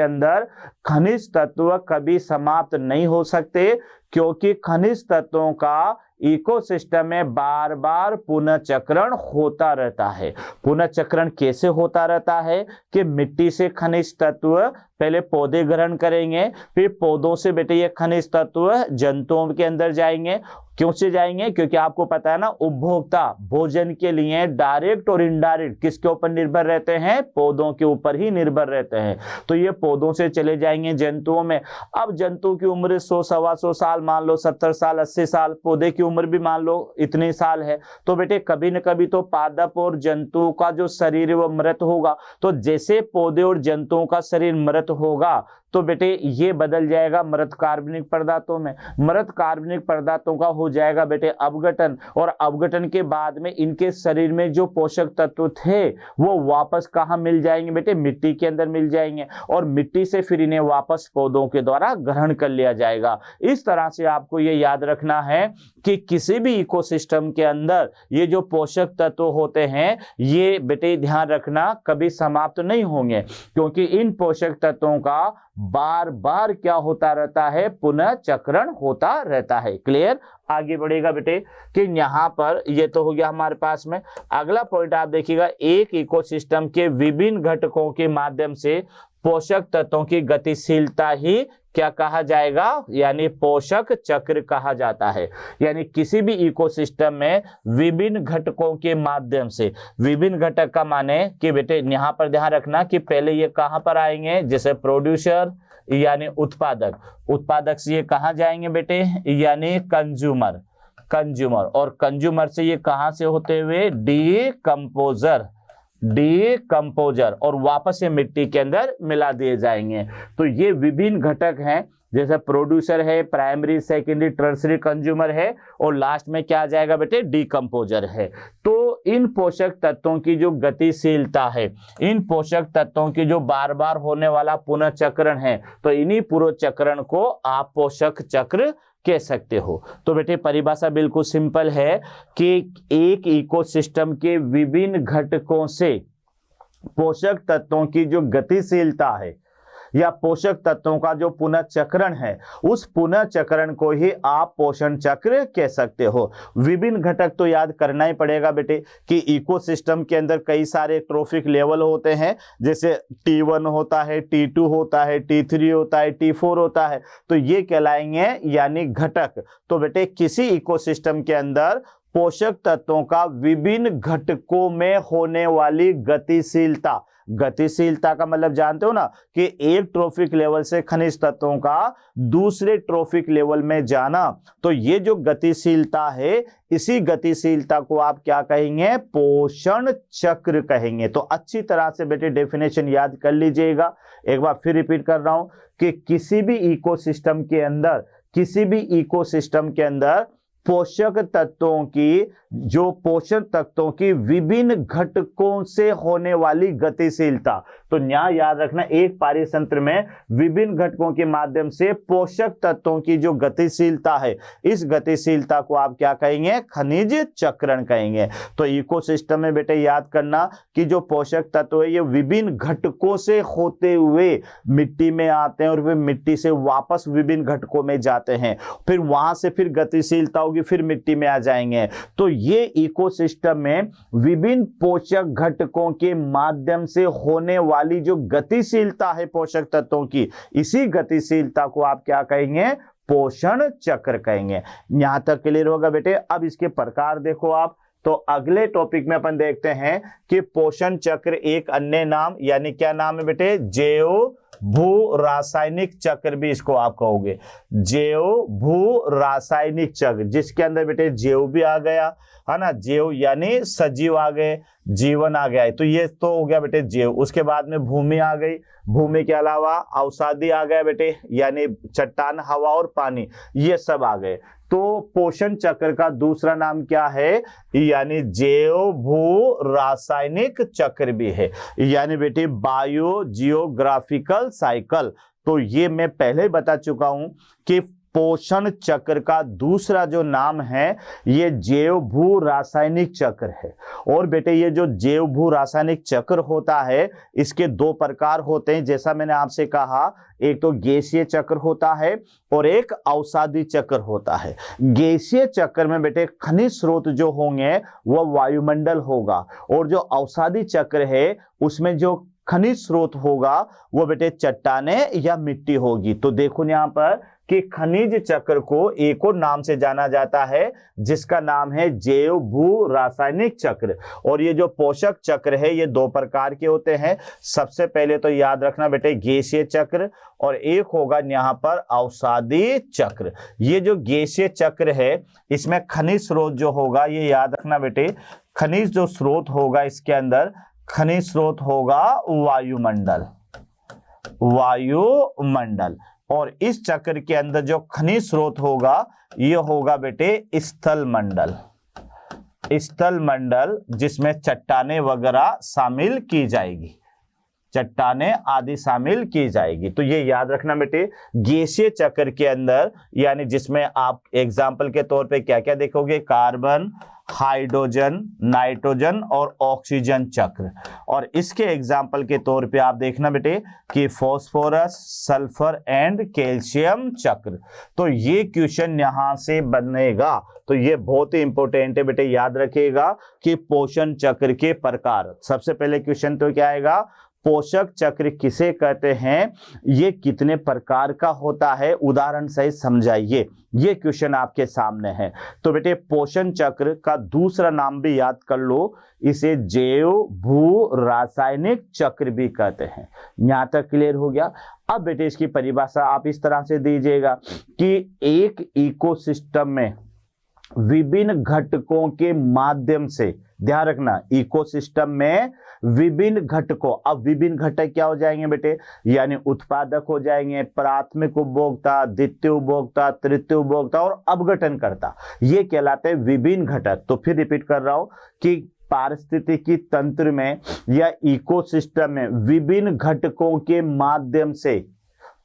अंदर खनिज तत्व कभी समाप्त नहीं हो सकते, क्योंकि खनिज तत्वों का इकोसिस्टम में बार बार पुनः चक्रण होता रहता है। पुनः चक्रण कैसे होता रहता है कि मिट्टी से खनिज तत्व पहले पौधे ग्रहण करेंगे, फिर पौधों से बेटे ये खनिज तत्व जंतुओं के अंदर जाएंगे। क्यों से जाएंगे? क्योंकि आपको पता है ना, उपभोक्ता भोजन के लिए डायरेक्ट और इनडायरेक्ट किसके ऊपर निर्भर रहते हैं? पौधों के ऊपर ही निर्भर रहते हैं। तो ये पौधों से चले जाएंगे जंतुओं में। अब जंतु की उम्र 100, 125 साल, मान लो 70 साल, 80 साल, पौधे की उम्र भी मान लो इतने साल है। तो बेटे कभी न कभी तो पादप और जंतु का जो शरीर है वो मृत होगा। तो जैसे पौधे और जंतुओं का शरीर मृत होगा तो बेटे ये बदल जाएगा मृत कार्बनिक पदार्थों में। मृत कार्बनिक पदार्थों का हो जाएगा बेटे अपघटन, और अपघटन के बाद में इनके शरीर में जो पोषक तत्व थे वो वापस कहाँ मिल जाएंगे बेटे? मिट्टी के अंदर मिल जाएंगे और मिट्टी से फिर इन्हें वापस पौधों के द्वारा ग्रहण कर लिया जाएगा। इस तरह से आपको ये याद रखना है कि किसी भी इकोसिस्टम के अंदर ये जो पोषक तत्व होते हैं ये बेटे ध्यान रखना कभी समाप्त नहीं होंगे, क्योंकि इन पोषक तत्वों का बार बार क्या होता रहता है? पुनः चक्रण होता रहता है। क्लियर? आगे बढ़ेगा बेटे कि यहां पर ये तो हो गया हमारे पास में। अगला पॉइंट आप देखिएगा, एक इकोसिस्टम के विभिन्न घटकों के माध्यम से पोषक तत्वों की गतिशीलता ही क्या कहा जाएगा, यानी पोषक चक्र कहा जाता है। यानी किसी भी इकोसिस्टम में विभिन्न घटकों के माध्यम से, विभिन्न घटक का माने कि बेटे यहाँ पर ध्यान रखना कि पहले ये कहाँ पर आएंगे, जैसे प्रोड्यूसर यानी उत्पादक, उत्पादक से ये कहाँ जाएंगे बेटे, यानी कंज्यूमर, कंज्यूमर, और कंज्यूमर से ये कहाँ से होते हुए डीकंपोजर, डीकंपोजर, और वापस से मिट्टी के अंदर मिला दिए जाएंगे। तो ये विभिन्न घटक हैं, जैसे प्रोड्यूसर है, प्राइमरी सेकेंडरी टर्सरी कंज्यूमर है, और लास्ट में क्या आ जाएगा बेटे, डीकंपोजर है। तो इन पोषक तत्वों की जो गतिशीलता है, इन पोषक तत्वों की जो बार बार होने वाला पुनर्चक्रण है, तो इन्हीं पुनर्चक्रण को आप पोषक चक्र कह सकते हो। तो बेटे परिभाषा बिल्कुल सिंपल है कि एक इकोसिस्टम के विभिन्न घटकों से पोषक तत्वों की जो गतिशीलता है या पोषक तत्वों का जो पुनर्चक्रण है, उस पुनर्चक्रण को ही आप पोषण चक्र कह सकते हो। विभिन्न घटक तो याद करना ही पड़ेगा बेटे कि इकोसिस्टम के अंदर कई सारे ट्रोफिक लेवल होते हैं, जैसे T1 होता है, T2 होता है, T3 होता है, T4 होता है, तो ये कहलाएंगे यानी घटक। तो बेटे किसी इकोसिस्टम के अंदर पोषक तत्वों का विभिन्न घटकों में होने वाली गतिशीलता, गतिशीलता का मतलब जानते हो ना कि एक ट्रोफिक लेवल से खनिज तत्वों का दूसरे ट्रोफिक लेवल में जाना, तो ये जो गतिशीलता है, इसी गतिशीलता को आप क्या कहेंगे, पोषण चक्र कहेंगे। तो अच्छी तरह से बेटे डेफिनेशन याद कर लीजिएगा। एक बार फिर रिपीट कर रहा हूं कि किसी भी इकोसिस्टम के अंदर, किसी भी इकोसिस्टम के अंदर पोषक तत्वों की, जो पोषक तत्वों की विभिन्न घटकों से होने वाली गतिशीलता, तो न्याय याद रखना, एक पारितंत्र में विभिन्न घटकों के माध्यम से पोषक तत्वों की जो गतिशीलता है, इस गतिशीलता को आप क्या कहेंगे, खनिज चक्रण कहेंगे। तो इकोसिस्टम में बेटे याद करना कि जो पोषक तत्व है ये विभिन्न घटकों से होते हुए मिट्टी में आते हैं और फिर मिट्टी से वापस विभिन्न घटकों में जाते हैं, फिर वहां से फिर गतिशीलता होगी, फिर मिट्टी में आ जाएंगे। तो ये इकोसिस्टम में विभिन्न पोषक घटकों के माध्यम से होने वाली जो गतिशीलता है पोषक तत्वों की, इसी गतिशीलता को आप क्या कहेंगे, पोषण चक्र कहेंगे। यहां तक क्लियर होगा बेटे। अब इसके प्रकार देखो आप, तो अगले टॉपिक में अपन देखते हैं कि पोषण चक्र एक अन्य नाम, यानी क्या नाम है बेटे, जैव भू रासायनिक चक्र भी इसको आप कहोगे, जैव भू रासायनिक चक्र, जिसके अंदर बेटे जैव भी आ गया है ना, जैव यानी सजीव आ गए, जीवन आ गया है, तो ये तो हो गया बेटे जैव। उसके बाद में भूमि आ गई, भूमि के अलावा औषधि आ गया बेटे, यानी चट्टान, हवा और पानी, ये सब आ गए। तो पोषण चक्र का दूसरा नाम क्या है, यानी जैव भू रासायनिक चक्र भी है, यानी बेटे बायो जियोग्राफिकल साइकिल। तो ये मैं पहले बता चुका हूं कि पोषण चक्र का दूसरा जो नाम है ये जैव भू रासायनिक चक्र है। और बेटे ये जो जैव भू रासायनिक चक्र होता है, इसके दो प्रकार होते हैं, जैसा मैंने आपसे कहा, एक तो गैसीय चक्र होता है और एक औषधि चक्र होता है। गैसीय चक्र में बेटे खनिज स्रोत जो होंगे वह वायुमंडल होगा, और जो औषधि चक्र है उसमें जो खनिज स्रोत होगा वो बेटे चट्टाने या मिट्टी होगी। तो देखो यहाँ पर कि खनिज चक्र को एक और नाम से जाना जाता है, जिसका नाम है जैव भू रासायनिक चक्र। और ये जो पोषक चक्र है ये दो प्रकार के होते हैं। सबसे पहले तो याद रखना बेटे गैसीय चक्र, और एक होगा यहाँ पर औषधि चक्र। ये जो गैसीय चक्र है इसमें खनिज स्रोत जो होगा, ये याद रखना बेटे, खनिज जो स्रोत होगा इसके अंदर, खनिज स्रोत होगा वायुमंडल, वायुमंडल। और इस चक्र के अंदर जो खनिज स्रोत होगा ये होगा बेटे स्थल मंडल, स्थल मंडल, जिसमें चट्टाने वगैरह शामिल की जाएगी, चट्टाने आदि शामिल की जाएगी। तो ये याद रखना बेटे गैसीय चक्र के अंदर, यानी जिसमें आप एग्जाम्पल के तौर पे क्या क्या देखोगे, कार्बन, हाइड्रोजन, नाइट्रोजन और ऑक्सीजन चक्र। और इसके एग्जाम्पल के तौर पे आप देखना बेटे कि फॉस्फोरस, सल्फर एंड कैल्शियम चक्र। तो ये क्वेश्चन यहां से बनेगा, तो ये बहुत ही इंपॉर्टेंट है बेटे, याद रखिएगा कि पोषण चक्र के प्रकार। सबसे पहले क्वेश्चन तो क्या आएगा, पोषक चक्र किसे कहते हैं, ये कितने प्रकार का होता है, उदाहरण सहित समझाइए। ये क्वेश्चन आपके सामने है। तो बेटे पोषण चक्र का दूसरा नाम भी याद कर लो, इसे जैव भू रासायनिक चक्र भी कहते हैं। यहां तक क्लियर हो गया। अब बेटे इसकी परिभाषा आप इस तरह से दीजिएगा कि एक इकोसिस्टम में विभिन्न घटकों के माध्यम से, ध्यान रखना इकोसिस्टम में विभिन्न घटकों, अब विभिन्न घटक क्या हो जाएंगे बेटे, यानी उत्पादक हो जाएंगे, प्राथमिक उपभोक्ता, द्वितीय उपभोक्ता, तृतीय उपभोक्ता और अपघटनकर्ता, ये कहलाते हैं विभिन्न घटक। तो फिर रिपीट कर रहा हूं कि पारिस्थितिकी तंत्र में या इकोसिस्टम में विभिन्न घटकों के माध्यम से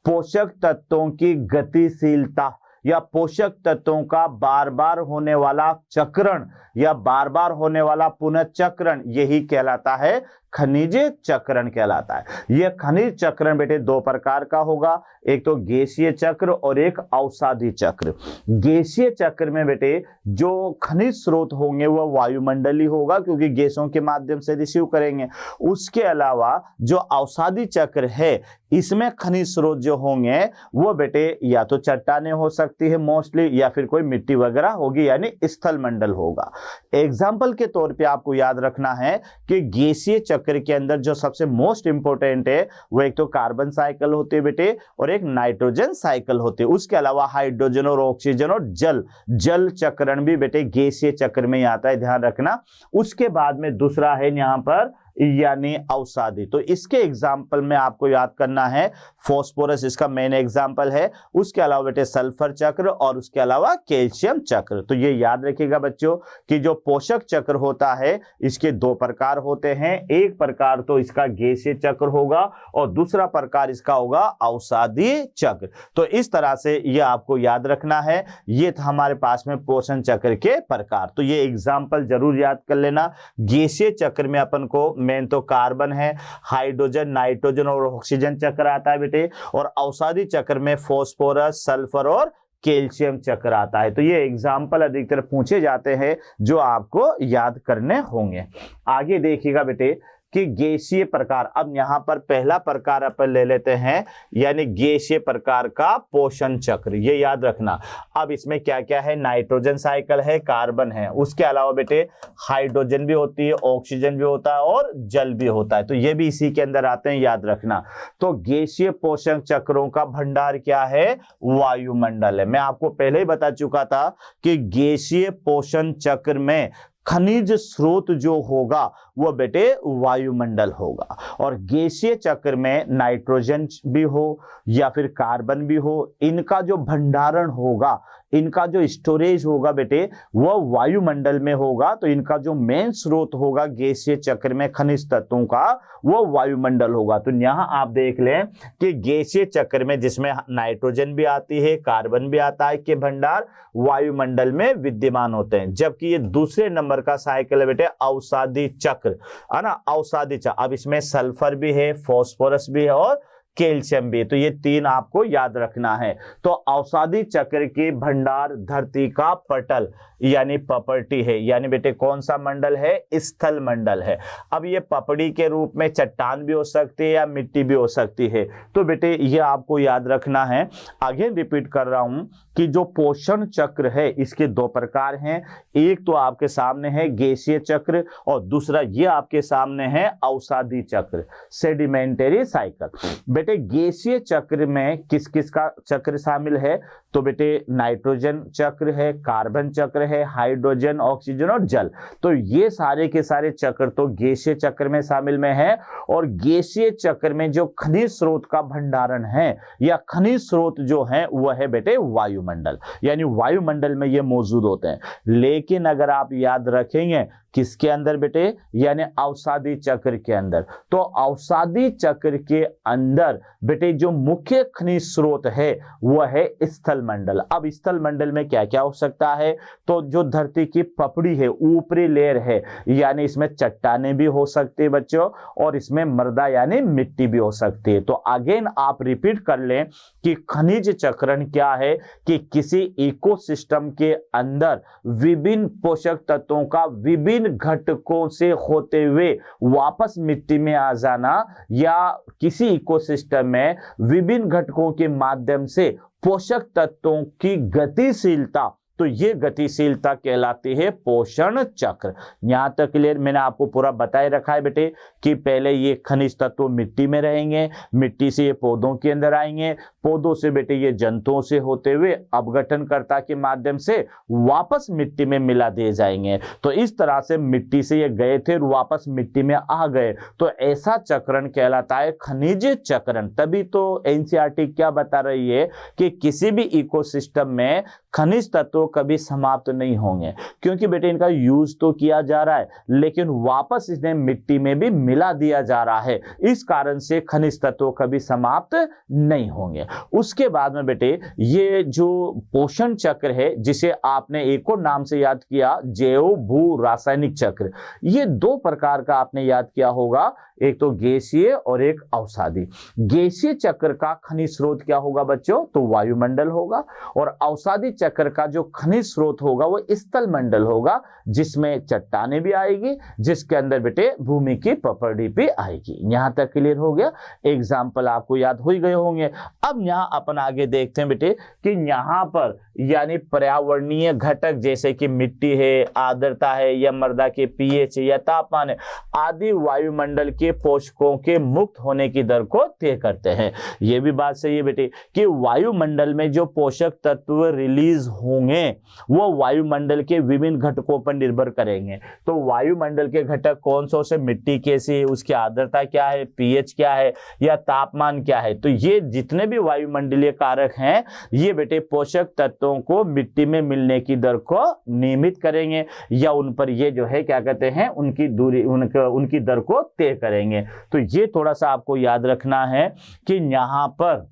पोषक तत्वों की गतिशीलता या पोषक तत्वों का बार बार होने वाला चक्रण या बार बार होने वाला पुनर्चक्रण, यही कहलाता है खनिज चक्रण कहलाता है। यह खनिज चक्रण बेटे दो प्रकार का होगा, एक तो गैसीय चक्र और एक अवसादी चक्र। गैसीय चक्र में बेटे जो खनिज स्रोत होंगे वह वायुमंडलीय होगा, क्योंकि गैसों के माध्यम से रिसीव करेंगे। उसके अलावा जो अवसादी चक्र है, इसमें खनिज स्रोत जो होंगे वो बेटे या तो चट्टानें हो सकती है मोस्टली, या फिर कोई मिट्टी वगैरह होगी, यानी स्थल मंडल होगा। एग्जाम्पल के तौर पे आपको याद रखना है कि गैसीय चक्र के अंदर जो सबसे मोस्ट इंपोर्टेंट है वो एक तो कार्बन साइकिल होती है बेटे, और एक नाइट्रोजन साइकिल होती है। उसके अलावा हाइड्रोजन और ऑक्सीजन और जल चक्रण भी बेटे गैसीय चक्र में ही आता है, ध्यान रखना। उसके बाद में दूसरा है यहाँ पर यानी अवसादी। तो इसके एग्जाम्पल में आपको याद करना है फास्फोरस, इसका मेन एग्जाम्पल है। उसके अलावा बेटे सल्फर चक्र और उसके अलावा कैल्शियम चक्र। तो ये याद रखिएगा बच्चों कि जो पोषक चक्र होता है इसके दो प्रकार होते हैं। एक प्रकार तो इसका गैसीय चक्र होगा और दूसरा प्रकार इसका होगा अवसादी चक्र। तो इस तरह से ये आपको याद रखना है। ये था हमारे पास में पोषण चक्र के प्रकार। तो ये एग्जाम्पल जरूर याद कर लेना। गैसीय चक्र में अपन को मेन तो कार्बन है, हाइड्रोजन, नाइट्रोजन और ऑक्सीजन चक्र आता है बेटे, और अवसादी चक्र में फास्फोरस, सल्फर और कैल्शियम चक्र आता है। तो ये एग्जाम्पल अधिकतर पूछे जाते हैं जो आपको याद करने होंगे। आगे देखिएगा बेटे कि गैसीय प्रकार, अब यहां पर पहला प्रकार अपन ले लेते हैं, यानी गैसीय प्रकार का पोषण चक्र, ये याद रखना। अब इसमें क्या क्या है, नाइट्रोजन साइकिल है, कार्बन है, उसके अलावा बेटे हाइड्रोजन भी होती है, ऑक्सीजन भी होता है और जल भी होता है। तो ये भी इसी के अंदर आते हैं, याद रखना। तो गैसीय पोषण चक्रों का भंडार क्या है, वायुमंडल है। मैं आपको पहले ही बता चुका था कि गैसीय पोषण चक्र में खनिज स्रोत जो होगा वो बेटे वायुमंडल होगा, और गैसीय चक्र में नाइट्रोजन भी हो या फिर कार्बन भी हो, इनका जो भंडारण होगा, इनका जो स्टोरेज होगा बेटे वो वायुमंडल में होगा। तो इनका जो मेन स्रोत होगा गैसीय चक्र में खनिज तत्वों का, वो वायुमंडल होगा। तो यहां आप देख लें कि गैसीय चक्र में जिसमें नाइट्रोजन भी आती है, कार्बन भी आता है, के भंडार वायुमंडल में विद्यमान होते हैं। जबकि ये दूसरे नंबर का साइकिल है बेटे अवसादी चक्र, है ना, अवसादी चक्र। अब इसमें सल्फर भी है, फास्फोरस भी है और कैल्शियम भी। तो ये तीन आपको याद रखना है। तो अवसादी चक्र के भंडार धरती का पटल यानी प्रॉपर्टी है, यानी बेटे कौन सा मंडल है, स्थल मंडल है। अब ये पपड़ी के रूप में चट्टान भी हो सकती है या मिट्टी भी हो सकती है। तो बेटे ये आपको याद रखना है। आगे रिपीट कर रहा हूं कि जो पोषण चक्र है इसके दो प्रकार हैं। एक तो आपके सामने है गैसीय चक्र और दूसरा ये आपके सामने है अवसादी चक्र, सेडिमेंटरी साइकिल। बेटे गैसीय चक्र में किस किस का चक्र शामिल है, तो बेटे नाइट्रोजन चक्र है, कार्बन चक्र है, हाइड्रोजन, ऑक्सीजन और जल। तो ये सारे के सारे चक्र तो गैसीय चक्र में शामिल में है। और गैसीय चक्र में जो खनिज स्रोत का भंडारण है या खनिज स्रोत जो है वह है बेटे वायुमंडल, यानी वायुमंडल में ये मौजूद होते हैं। लेकिन अगर आप याद रखेंगे किसके अंदर बेटे, यानी अवसादी चक्र के अंदर। तो अवसादी चक्र के अंदर बेटे जो मुख्य खनिज स्रोत है वह है स्थल मंडल। अब स्थल मंडल में क्या क्या हो सकता है, तो जो धरती की पपड़ी है, ऊपरी लेयर है, यानी इसमें चट्टानें भी हो सकती है बच्चों, और इसमें मृदा यानी मिट्टी भी हो सकती है। तो अगेन आप रिपीट कर लें कि खनिज चक्रण क्या है, कि किसी इकोसिस्टम के अंदर विभिन्न पोषक तत्वों का विभिन्न विभिन्न घटकों से होते हुए वापस मिट्टी में आ जाना, या किसी इकोसिस्टम में विभिन्न घटकों के माध्यम से पोषक तत्वों की गतिशीलता, तो ये गतिशीलता कहलाती है पोषण चक्र। यहां तक क्लियर? मैंने आपको पूरा बताए रखा है बेटे कि पहले ये खनिज तत्व मिट्टी में रहेंगे, मिट्टी से ये पौधों के अंदर आएंगे, पौधों से बेटे ये जंतुओं से होते हुए अपघटनकर्ता के माध्यम से वापस मिट्टी में मिला दिए जाएंगे। तो इस तरह से मिट्टी से ये गए थे और वापस मिट्टी में आ गए, तो ऐसा चक्रण कहलाता है खनिज चक्रण। तभी तो एनसीईआरटी क्या बता रही है कि किसी भी इकोसिस्टम में खनिज तत्व कभी समाप्त नहीं होंगे, क्योंकि बेटे इनका यूज तो किया जा रहा है लेकिन वापस इन्हें मिट्टी में भी मिला दिया जा रहा है, इस कारण से खनिज तत्व कभी समाप्त नहीं होंगे। उसके बाद में बेटे ये जो पोषण चक्र है, जिसे आपने एक और नाम से याद किया, जैव भू रासायनिक चक्र, ये दो प्रकार का आपने याद किया होगा, एक तो गैसीय और एक अवसादी। गैसीय चक्र का खनिज स्रोत क्या होगा बच्चों? तो वायुमंडल होगा, और अवसादी चक्र का जो खनिज स्रोत होगा वो स्थल मंडल होगा, जिसमें चट्टानें भी आएगी, जिसके अंदर बेटे भूमि की प्रॉपर्टी भी आएगी। यहां तक क्लियर हो गया? एग्जाम्पल आपको याद हो ही गए होंगे। अब यहां अपन आगे देखते हैं बेटे कि यहां पर यानी पर्यावरणीय घटक जैसे कि मिट्टी है, आर्द्रता है, या मृदा के पीएच या तापमान है आदि वायुमंडल के पोषकों के मुक्त होने की दर को तय करते हैं। यह भी बात सही है बेटे कि वायुमंडल में जो पोषक तत्व रिलीज होंगे वो वायुमंडल के विभिन्न घटकों पर निर्भर करेंगे। तो वायुमंडल के घटक कौन से से मिट्टी कैसी है, उसकी आर्द्रता क्या है, पीएच क्या है, या तापमान क्या है, तो ये जितने भी वायुमंडलीय कारक हैं ये बेटे पोषक तत्वों को मिट्टी में मिलने की दर को नियमित करेंगे, या उन पर ये जो है क्या कहते हैं उनकी दूरी उनकी दर को तय करेंगे। तो ये थोड़ा सा आपको याद रखना है कि यहां पर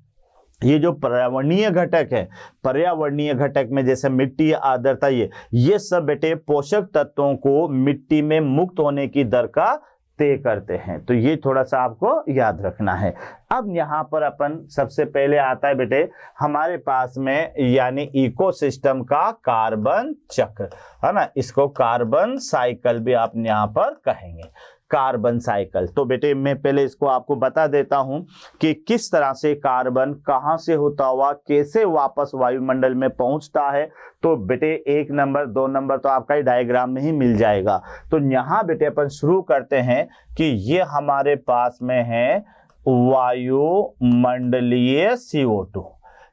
ये जो पर्यावरणीय घटक है, पर्यावरणीय घटक में जैसे मिट्टी, आर्द्रता, ये सब बेटे पोषक तत्वों को मिट्टी में मुक्त होने की दर का तय करते हैं। तो ये थोड़ा सा आपको याद रखना है। अब यहां पर अपन सबसे पहले आता है बेटे हमारे पास में यानी इकोसिस्टम का कार्बन चक्र, है ना, इसको कार्बन साइकिल भी आप यहां पर कहेंगे, कार्बन साइकिल। तो बेटे मैं पहले इसको आपको बता देता हूं कि किस तरह से कार्बन कहां से होता हुआ कैसे वापस वायुमंडल में पहुंचता है। तो बेटे 1 नंबर 2 नंबर तो आपका ही डायग्राम में ही मिल जाएगा। तो यहां बेटे अपन शुरू करते हैं कि ये हमारे पास में है वायुमंडलीय CO2,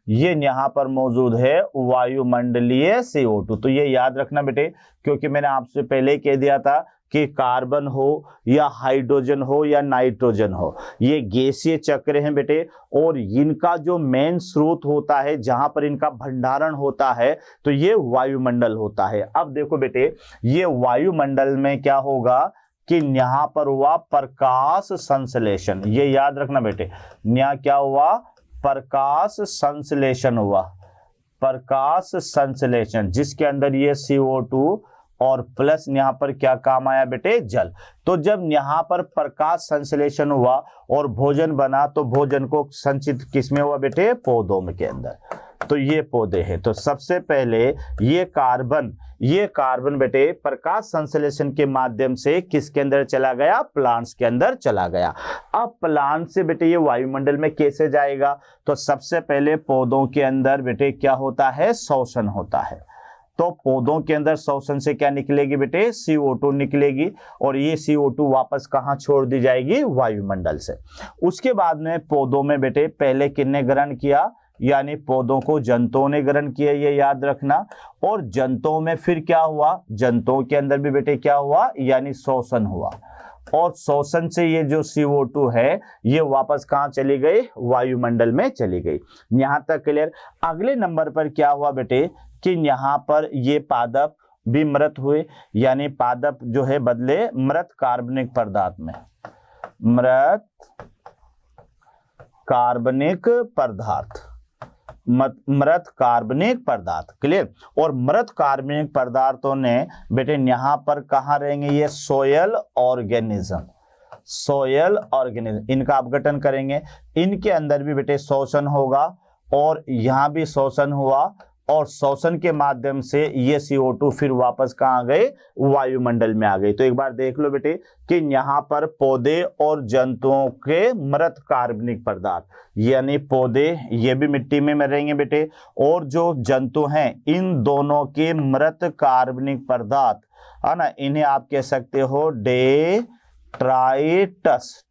ये यहां पर मौजूद है वायुमंडलीय CO2। तो ये याद रखना बेटे, क्योंकि मैंने आपसे पहले ही कह दिया था कि कार्बन हो या हाइड्रोजन हो या नाइट्रोजन हो, ये गैसीय चक्र हैं बेटे, और इनका जो मेन स्रोत होता है जहां पर इनका भंडारण होता है तो ये वायुमंडल होता है। अब देखो बेटे ये वायुमंडल में क्या होगा कि यहां पर हुआ प्रकाश संश्लेषण, ये याद रखना बेटे, यहां क्या हुआ, प्रकाश संश्लेषण हुआ, प्रकाश संश्लेषण, जिसके अंदर ये CO2 और प्लस यहां पर क्या काम आया बेटे, जल। तो जब यहां पर प्रकाश संश्लेषण हुआ और भोजन बना तो भोजन को संचित किसमें हुआ बेटे, पौधों में के अंदर। तो ये पौधे हैं। तो सबसे पहले ये कार्बन बेटे प्रकाश संश्लेषण के माध्यम से किसके अंदर चला गया, प्लांट्स के अंदर चला गया। अब प्लांट से बेटे ये वायुमंडल में कैसे जाएगा, तो सबसे पहले पौधों के अंदर बेटे क्या होता है, श्वसन होता है। तो पौधों के अंदर श्वसन से क्या निकलेगी बेटे, CO2 निकलेगी, और ये CO2 वापस कहां छोड़ दी जाएगी, वायुमंडल से। उसके बाद में पौधों में बेटे पहले किसने ग्रहण किया, यानी पौधों को जंतुओं ने ग्रहण किया, ये याद रखना। और जंतुओं में फिर क्या हुआ, जंतुओं के अंदर भी बेटे क्या हुआ, यानी श्वसन हुआ, और श्वसन से ये जो CO2 है ये वापस कहां चली गई, वायुमंडल में चली गई। यहां तक क्लियर। अगले नंबर पर क्या हुआ बेटे कि यहां पर ये पादप भी मृत हुए, यानी पादप जो है बदले मृत कार्बनिक पदार्थ में, मृत कार्बनिक पदार्थ, मृत कार्बनिक पदार्थ, क्लियर। और मृत कार्बनिक पदार्थों ने बेटे यहां पर कहां रहेंगे, ये सोयल ऑर्गेनिज्म, सोयल ऑर्गेनिज्म, इनका अपघटन करेंगे। इनके अंदर भी बेटे श्वसन होगा और यहां भी श्वसन हुआ, और शोषण के माध्यम से ये CO2 फिर वापस कहाँ आ गए, वायुमंडल में आ गई। तो एक बार देख लो बेटे कि यहाँ पर पौधे और जंतुओं के मृत कार्बनिक पदार्थ, यानी पौधे ये भी मिट्टी में रहेंगे बेटे, और जो जंतु हैं इन दोनों के मृत कार्बनिक पदार्थ है ना, इन्हें आप कह सकते हो डेट्राइटस।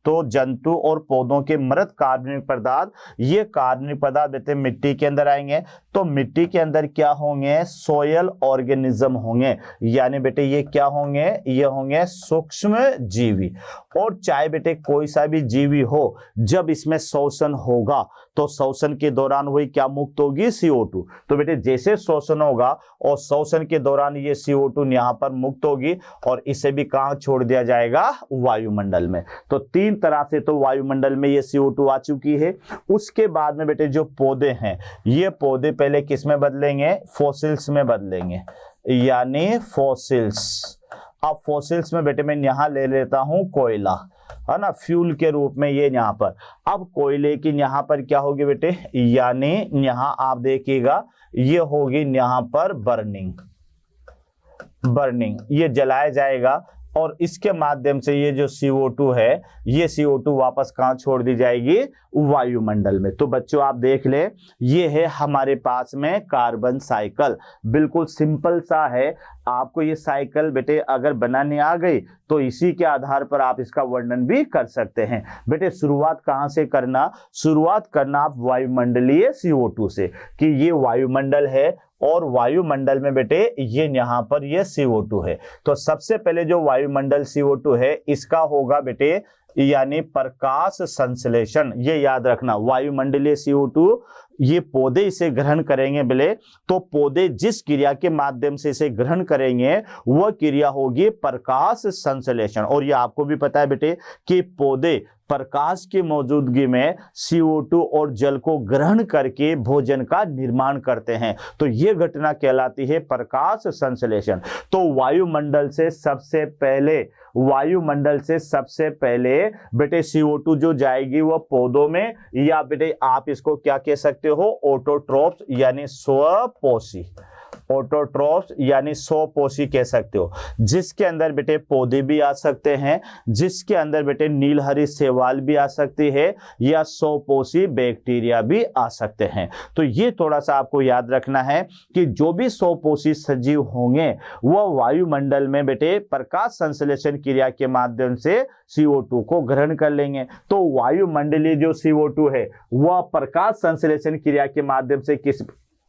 तो जंतु और पौधों के मृत कार्बनिक पदार्थ, ये कार्बनिक पदार्थ बेटे मिट्टी के अंदर आएंगे। तो मिट्टी के अंदर क्या होंगे, सोयल ऑर्गेनिज्म होंगे, यानी बेटे ये क्या होंगे, ये होंगे सूक्ष्म जीवी। और चाहे बेटे कोई सा भी जीवी हो, जब इसमें शोषण होगा तो शोषण के दौरान वही क्या मुक्त होगी, CO2। तो बेटे जैसे शोषण होगा और शोषण के दौरान ये CO2 यहाँ पर मुक्त होगी और इसे भी कहाँ छोड़ दिया जाएगा, वायुमंडल में। तो तीन तरह से तो वायुमंडल में ये CO2 आ चुकी है। उसके बाद में बेटे जो पौधे हैं, ये पौधे पहले किस में बदलेंगे, फॉसिल्स में बदलेंगे, यानी फॉसिल्स। अब फॉसिल्स में बेटे मैं यहां ले लेता हूं कोयला, है ना, फ्यूल के रूप में ये यहाँ पर। अब कोयले की यहाँ पर क्या होगी बेटे, यानी यहाँ आप देखिएगा ये होगी यहाँ पर बर्निंग, ये जलाया जाएगा और इसके माध्यम से ये जो CO2 है, ये CO2 वापस कहाँ छोड़ दी जाएगी, वायुमंडल में। तो बच्चों आप देख ले, ये है हमारे पास में कार्बन साइकिल, बिल्कुल सिंपल सा है। आपको ये साइकिल बेटे अगर बनाने आ गई तो इसी के आधार पर आप इसका वर्णन भी कर सकते हैं। बेटे शुरुआत कहाँ से करना, शुरुआत करना आप वायुमंडलीय CO2 से, कि ये वायुमंडल है और वायुमंडल में बेटे ये यहाँ पर ये CO2 है। तो सबसे पहले जो वायुमंडल CO2 है इसका होगा बेटे यानी प्रकाश संश्लेषण। ये याद रखना, वायुमंडलीय CO2 ये पौधे इसे ग्रहण करेंगे बेले, तो पौधे जिस क्रिया के माध्यम से इसे ग्रहण करेंगे वह क्रिया होगी प्रकाश संश्लेषण। और ये आपको भी पता है बेटे कि पौधे प्रकाश की मौजूदगी में CO2 और जल को ग्रहण करके भोजन का निर्माण करते हैं। तो यह घटना कहलाती है प्रकाश संश्लेषण। तो वायुमंडल से सबसे पहले बेटे CO2 जो जाएगी वह पौधों में, या बेटे आप इसको क्या कह सकते हो, ऑटोट्रोप्स यानी स्वपोषी, ऑटोट्रोप्स यानी स्वपोषी कह सकते हो, जिसके अंदर बेटे पौधे भी आ सकते हैं, जिसके अंदर बेटे नीलहरी शैवाल भी आ सकती है, या स्वपोषी बैक्टीरिया भी आ सकते हैं। तो ये थोड़ा सा आपको याद रखना है कि जो भी स्वपोषी सजीव होंगे वह वायुमंडल में बेटे प्रकाश संश्लेषण क्रिया के माध्यम से CO2 को ग्रहण कर लेंगे। तो वायुमंडलीय जो CO2 है वह प्रकाश संश्लेषण क्रिया के माध्यम से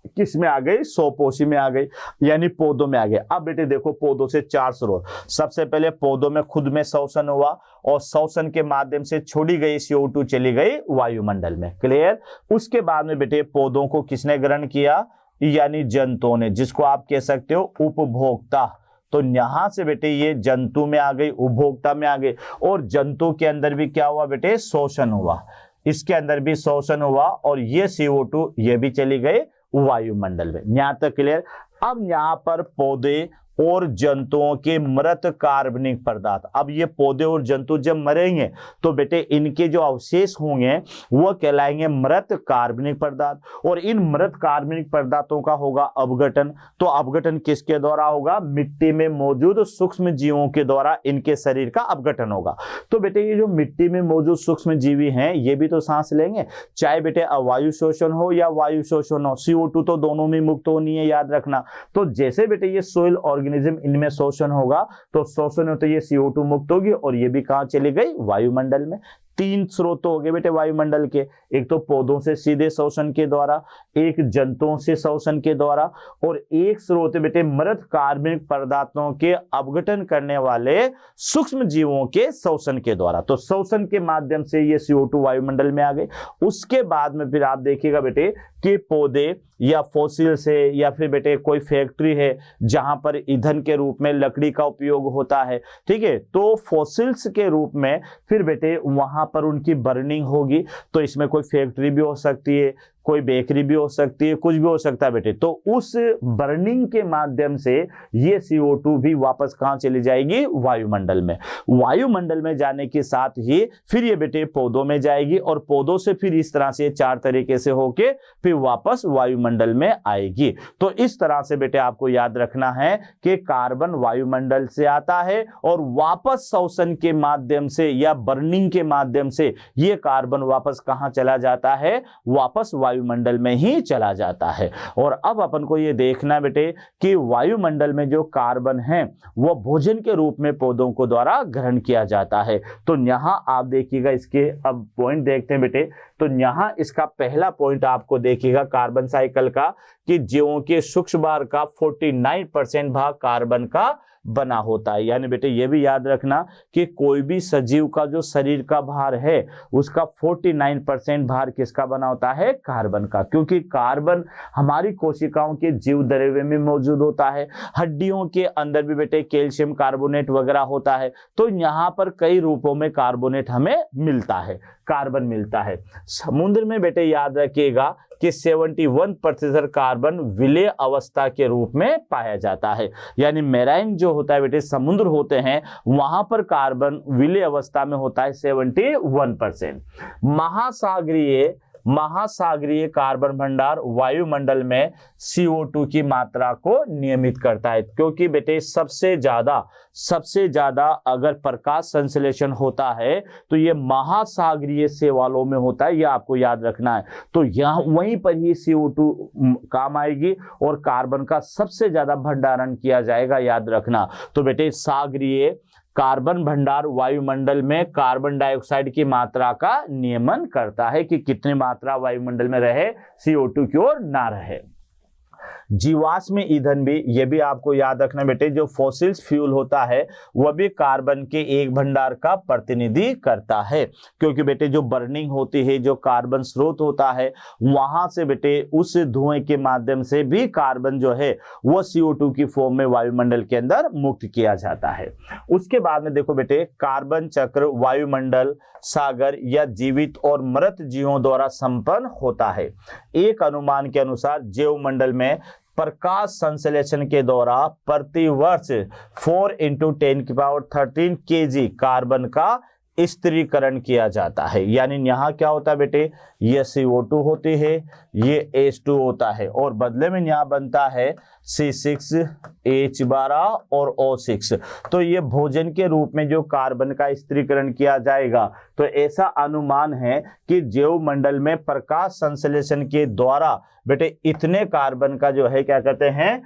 किस में आ गई, स्वपोषी में आ गई, यानी पौधों में आ गए। अब बेटे देखो पौधों से चार स्रोत, सबसे पहले पौधों में खुद में शोषण हुआ और शोषण के माध्यम से छोड़ी गई CO2 चली गई वायुमंडल में, क्लियर। उसके बाद में बेटे पौधों को किसने ग्रहण किया, यानी जंतुओं ने, जिसको आप कह सकते हो उपभोक्ता। तो यहां से बेटे ये जंतु में आ गई, उपभोक्ता में आ गई, और जंतु के अंदर भी क्या हुआ बेटे, शोषण हुआ, इसके अंदर भी शोषण हुआ और ये CO2 ये भी चली गई वायुमंडल में। यहां तक क्लियर। अब यहां पर पौधे और जंतुओं के मृत कार्बनिक पदार्थ, अब ये पौधे और जंतु जब मरेंगे तो बेटे इनके जो अवशेष होंगे वह कहलाएंगे मृत कार्बनिक पदार्थ, और इन मृत कार्बनिक पदार्थों का होगा अपघटन। तो अपघटन किसके द्वारा होगा, मिट्टी में मौजूद सूक्ष्म जीवों के द्वारा इनके शरीर का अपघटन होगा। तो बेटे ये जो मिट्टी में मौजूद सूक्ष्म जीवी हैं ये भी तो सांस लेंगे, चाहे बेटे अवायु शोषण हो या वायु शोषण हो, CO2 तो दोनों में मुक्त होनी है, याद रखना। तो जैसे बेटे ये सोइल ऑर्गेनिज्म इनमें शोषण होगा तो शोषण होते ये CO2 मुक्त होगी और ये भी कहां चली गई, वायुमंडल में। तीन स्रोत हो गए बेटे वायुमंडल के, एक तो पौधों से सीधे शोषण के द्वारा, एक जंतुओं से शोषण के द्वारा, और एक स्रोत बेटे मृत कार्बनिक पदार्थों के अपघटन करने वाले सूक्ष्म जीवों के शोषण के द्वारा। तो शोषण के माध्यम से ये CO2 वायुमंडल में आ गए। उसके बाद में फिर आप देखिएगा बेटे कि पौधे या फॉसिल से, या फिर बेटे कोई फैक्ट्री है जहां पर ईंधन के रूप में लकड़ी का उपयोग होता है, ठीक है, तो फॉसिल्स के रूप में फिर बेटे वहां पर उनकी बर्निंग होगी। तो इसमें कोई फैक्ट्री भी हो सकती है, कोई बेकरी भी हो सकती है, कुछ भी हो सकता है बेटे। तो उस बर्निंग के माध्यम से ये CO2 भी वापस कहां चली जाएगी, वायुमंडल में। वायुमंडल में जाने के साथ ही फिर ये बेटे पौधों में जाएगी और पौधों से फिर इस तरह से 4 तरीके से होके फिर वापस वायुमंडल में आएगी। तो इस तरह से बेटे आपको याद रखना है कि कार्बन वायुमंडल से आता है और वापस श्वसन के माध्यम से या बर्निंग के माध्यम से ये कार्बन वापस कहां चला जाता है, वापस वायुमंडल में ही चला जाता है। और अब अपन को ये देखना बेटे कि वायुमंडल में जो कार्बन है वो भोजन के रूप में पौधों को द्वारा ग्रहण किया जाता है। तो यहां आप देखिएगा, इसके अब पॉइंट देखते हैं बेटे। तो यहां इसका पहला पॉइंट आपको देखिएगा कार्बन साइकिल का, कि जीवों के सूक्ष्म भार का 49% भाग कार्बन का बना होता है। यानी बेटे ये भी याद रखना कि कोई भी सजीव का जो शरीर का भार है उसका 49% भार किसका बना होता है, कार्बन का। क्योंकि कार्बन हमारी कोशिकाओं के जीव द्रव्य में मौजूद होता है, हड्डियों के अंदर भी बेटे कैल्शियम कार्बोनेट वगैरह होता है। तो यहाँ पर कई रूपों में कार्बोनेट हमें मिलता है, कार्बन मिलता है। समुद्र में बेटे याद रखिएगा कि 71% कार्बन विलेय अवस्था के रूप में पाया जाता है। यानी मेराइन जो होता है बेटे, समुद्र होते हैं, वहां पर कार्बन विलेय अवस्था में होता है 71%। महासागरीय कार्बन भंडार वायुमंडल में CO2 की मात्रा को नियमित करता है। क्योंकि बेटे सबसे ज्यादा अगर प्रकाश संश्लेषण होता है तो ये महासागरीय शैवालों में होता है, ये आपको याद रखना है। तो यहाँ वहीं पर ही CO2 काम आएगी और कार्बन का सबसे ज्यादा भंडारण किया जाएगा, याद रखना। तो बेटे सागरीय कार्बन भंडार वायुमंडल में कार्बन डाइऑक्साइड की मात्रा का नियमन करता है कि कितनी मात्रा वायुमंडल में रहे, CO2 की ओर ना रहे। जीवाश्म ईंधन भी, ये भी आपको याद रखना बेटे, जो फॉसिल्स फ्यूल होता है वह भी कार्बन के एक भंडार का प्रतिनिधि करता है। क्योंकि बेटे जो बर्निंग होती है, जो कार्बन स्रोत होता है, वहां से बेटे उस धुएं के माध्यम से भी कार्बन जो है वो CO2 की फॉर्म में वायुमंडल के अंदर मुक्त किया जाता है। उसके बाद में देखो बेटे, कार्बन चक्र वायुमंडल, सागर या जीवित और मृत जीवों द्वारा संपन्न होता है। एक अनुमान के अनुसार जीवमंडल में प्रकाश संश्लेषण के द्वारा प्रति वर्ष 4 × 10⁻13 kg कार्बन का स्थिरीकरण किया जाता है। यानी यहाँ क्या होता है बेटे, ये CO2 होती है, ये H2 होता है और बदले में यहाँ बनता है C6H12 और O6। तो ये भोजन के रूप में जो कार्बन का स्थिरीकरण किया जाएगा, तो ऐसा अनुमान है कि जैव मंडल में प्रकाश संश्लेषण के द्वारा बेटे इतने कार्बन का जो है क्या कहते हैं,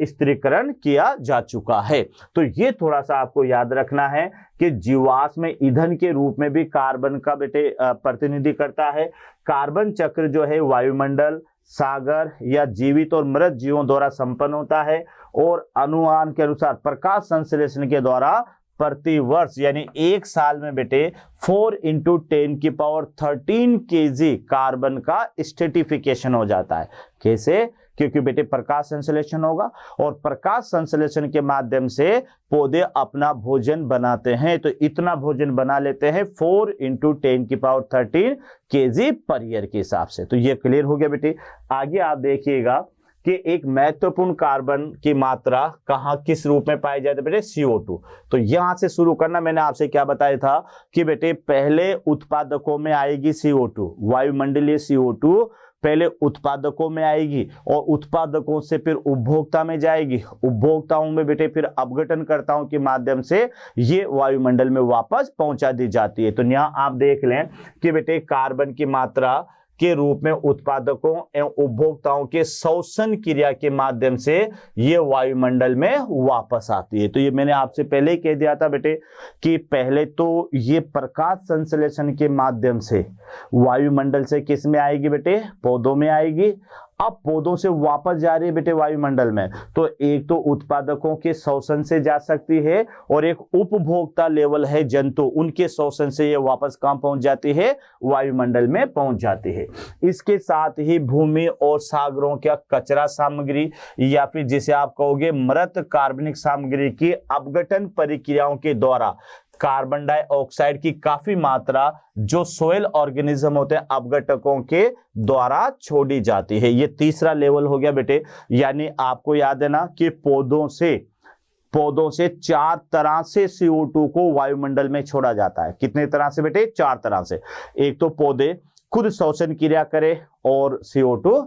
स्थिरीकरण किया जा चुका है। तो ये थोड़ा सा आपको याद रखना है कि जीवाश्म ईंधन के रूप में भी कार्बन का बेटे प्रतिनिधि करता है। कार्बन चक्र जो है वायुमंडल, सागर या जीवित और मृत जीवों द्वारा संपन्न होता है और अनुमान के अनुसार प्रकाश संश्लेषण के द्वारा प्रति वर्ष यानी एक साल में बेटे 4 × 10⁻13 kg कार्बन का स्ट्रेटिफिकेशन हो जाता है। कैसे? क्योंकि बेटे प्रकाश संश्लेषण होगा और प्रकाश संश्लेषण के माध्यम से पौधे अपना भोजन बनाते हैं। तो इतना भोजन बना लेते हैं 4 × 10⁻13 kg पर ईयर के हिसाब से। तो ये क्लियर हो गया बेटे। आगे आप देखिएगा कि एक महत्वपूर्ण कार्बन की मात्रा कहाँ किस रूप में पाई जाती है बेटे, CO2। तो यहां से शुरू करना, मैंने आपसे क्या बताया था कि बेटे पहले उत्पादकों में आएगी CO2, वायुमंडलीय CO2 पहले उत्पादकों में आएगी और उत्पादकों से फिर उपभोक्ता में जाएगी, उपभोक्ताओं में बेटे फिर अपघटनकर्ताओं के माध्यम से ये वायुमंडल में वापस पहुंचा दी जाती है। तो यहाँ आप देख लें कि बेटे कार्बन की मात्रा के रूप में उत्पादकों एवं उपभोक्ताओं के श्वसन क्रिया के माध्यम से ये वायुमंडल में वापस आती है। तो ये मैंने आपसे पहले ही कह दिया था बेटे कि पहले तो ये प्रकाश संश्लेषण के माध्यम से वायुमंडल से किस में आएगी बेटे, पौधों में आएगी। अब पौधों से वापस जा रही है बेटे वायुमंडल में, तो एक तो उत्पादकों के श्वसन से जा सकती है और एक उपभोक्ता लेवल है जंतु, उनके श्वसन से ये वापस कहां पहुंच जाती है, वायुमंडल में पहुंच जाती है। इसके साथ ही भूमि और सागरों का कचरा सामग्री या फिर जिसे आप कहोगे मृत कार्बनिक सामग्री की अपघटन प्रक्रियाओं के द्वारा कार्बन डाइऑक्साइड की काफी मात्रा जो सोयल ऑर्गेनिज्म होते हैं अपघटकों के द्वारा छोड़ी जाती है। ये तीसरा लेवल हो गया बेटे। यानी आपको याद है ना कि पौधों से 4 तरह से CO2 को वायुमंडल में छोड़ा जाता है। कितने तरह से बेटे? 4 तरह से। एक तो पौधे खुद श्वसन क्रिया करे और CO2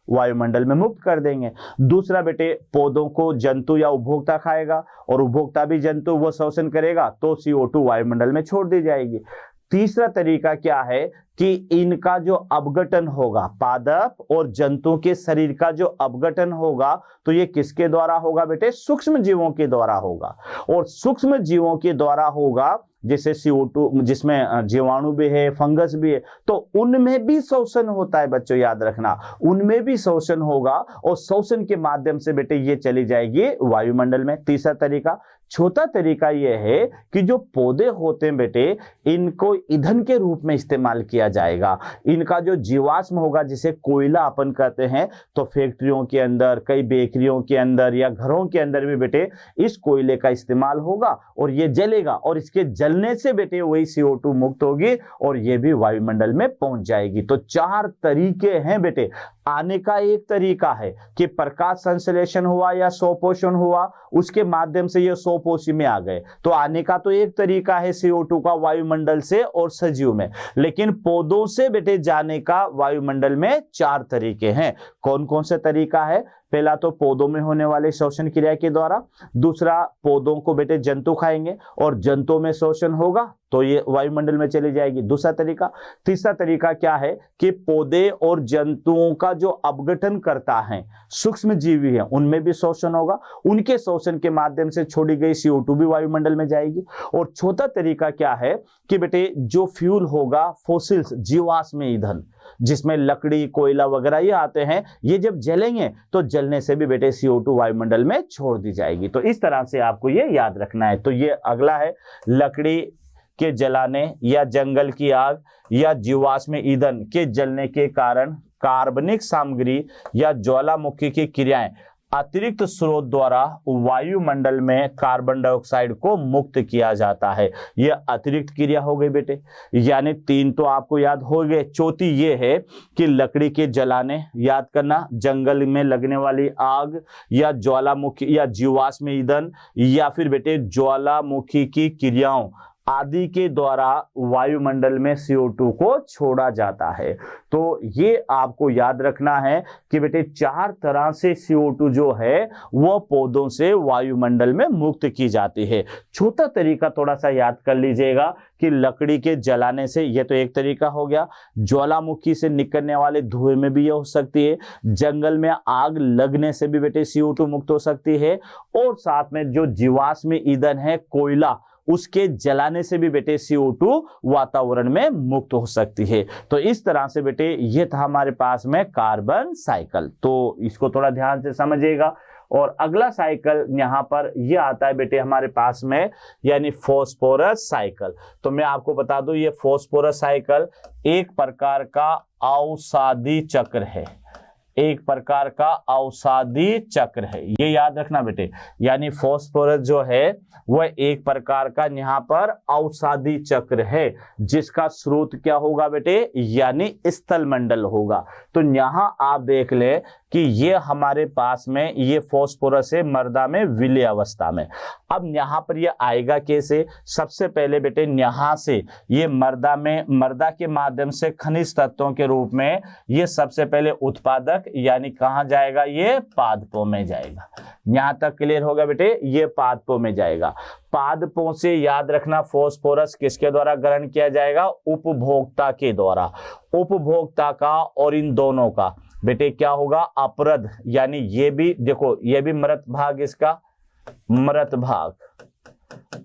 वायुमंडल में मुक्त कर देंगे। दूसरा बेटे, पौधों को जंतु या उपभोक्ता खाएगा और उपभोक्ता भी जंतु वो श्वसन करेगा तो CO2 वायुमंडल में छोड़ दी जाएगी। तीसरा तरीका क्या है कि इनका जो अपघटन होगा, पादप और जंतु के शरीर का जो अपघटन होगा तो ये किसके द्वारा होगा बेटे? सूक्ष्म जीवों के द्वारा होगा। और सूक्ष्म जीवों के द्वारा होगा जैसे CO2, जिसमें जीवाणु भी है, फंगस भी है, तो उनमें भी शोषण होता है बच्चों, याद रखना, उनमें भी शोषण होगा और शोषण के माध्यम से बेटे ये चली जाएगी वायुमंडल में। तीसरा तरीका। चौथा तरीका यह है कि जो पौधे होते हैं बेटे, इनको ईंधन के रूप में इस्तेमाल किया जाएगा। इनका जो जीवाश्म होगा, जिसे कोयला अपन कहते हैं, तो फैक्ट्रियों के अंदर, कई बेकरियों के अंदर या घरों के अंदर भी बेटे इस कोयले का इस्तेमाल होगा और ये जलेगा और इसके जलने से बेटे वही CO2 मुक्त होगी और ये भी वायुमंडल में पहुंच जाएगी। तो 4 तरीके हैं बेटे। आने का एक तरीका है कि प्रकाश संश्लेषण हुआ या स्वपोषण हुआ, उसके माध्यम से ये स्वपोषी में आ गए, तो आने का तो एक तरीका है CO2 का वायुमंडल से और सजीव में। लेकिन पौधों से बेटे जाने का वायुमंडल में 4 तरीके हैं। कौन कौन से तरीका है? पहला तो पौधों में होने वाले श्वसन क्रिया के द्वारा। दूसरा, पौधों को बेटे जंतु खाएंगे और जंतुओं में श्वसन होगा तो ये वायुमंडल में चली जाएगी, दूसरा तरीका। तीसरा तरीका क्या है कि पौधे और जंतुओं का जो अपघटन करता है, सूक्ष्म जीवी है, उनमें भी श्वसन होगा, उनके श्वसन के माध्यम से छोड़ी गई CO2 भी वायुमंडल में जाएगी। और चौथा तरीका क्या है कि बेटे जो फ्यूल होगा, फॉसिल्स, जीवाश्म ईंधन, जिसमें लकड़ी, कोयला वगैरह ये आते हैं, ये जब जलेंगे तो जलने से भी बेटे CO2 वायुमंडल में छोड़ दी जाएगी। तो इस तरह से आपको ये याद रखना है। तो ये अगला है, लकड़ी के जलाने या जंगल की आग या जीवाश्म ईंधन के जलने के कारण कार्बनिक सामग्री या ज्वालामुखी की क्रियाएं अतिरिक्त स्रोत द्वारा वायुमंडल में कार्बन डाइऑक्साइड को मुक्त किया जाता है। यह अतिरिक्त क्रिया हो गई बेटे। यानी 3 तो आपको याद हो गए। चौथी ये है कि लकड़ी के जलाने, याद करना, जंगल में लगने वाली आग या ज्वालामुखी या जीवाश्म ईंधन या फिर बेटे ज्वालामुखी की क्रियाओं आदि के द्वारा वायुमंडल में CO2 को छोड़ा जाता है। तो ये आपको याद रखना है कि बेटे 4 तरह से CO2 जो है वो पौधों से वायुमंडल में मुक्त की जाती है। चौथा तरीका थोड़ा सा याद कर लीजिएगा कि लकड़ी के जलाने से, ये तो एक तरीका हो गया। ज्वालामुखी से निकलने वाले धुएं में भी ये हो सकती है। जंगल में आग लगने से भी बेटे CO2 मुक्त हो सकती है। और साथ में जो जीवाश्म ईंधन है, कोयला, उसके जलाने से भी बेटे CO2 वातावरण में मुक्त हो सकती है। तो इस तरह से बेटे ये था हमारे पास में कार्बन साइकिल। तो इसको थोड़ा ध्यान से समझिएगा। और अगला साइकिल यहाँ पर ये आता है बेटे हमारे पास में, यानी फॉस्फोरस साइकिल। तो मैं आपको बता दूं, ये फॉस्फोरस साइकिल एक प्रकार का औषधि चक्र है, एक प्रकार का औषधि चक्र है, ये याद रखना बेटे। यानी फास्फोरस जो है वह एक प्रकार का यहाँ पर औषधि चक्र है, जिसका स्रोत क्या होगा बेटे? यानी स्थल मंडल होगा। तो यहाँ आप देख ले कि ये हमारे पास में ये फास्फोरस है मृदा में विलय अवस्था में। अब यहाँ पर ये आएगा कैसे? सबसे पहले बेटे यहाँ से ये मृदा के माध्यम से खनिज तत्वों के रूप में ये सबसे पहले उत्पादक यानी कहाँ जाएगा? ये पादपों में जाएगा। यहाँ तक क्लियर होगा बेटे? ये पादपों में जाएगा। पादपों से याद रखना फास्फोरस किसके द्वारा ग्रहण किया जाएगा? उपभोक्ता के द्वारा। उपभोक्ता का और इन दोनों का बेटे क्या होगा? अपरद, यानी ये भी देखो, ये भी मृत भाग, इसका मृत भाग,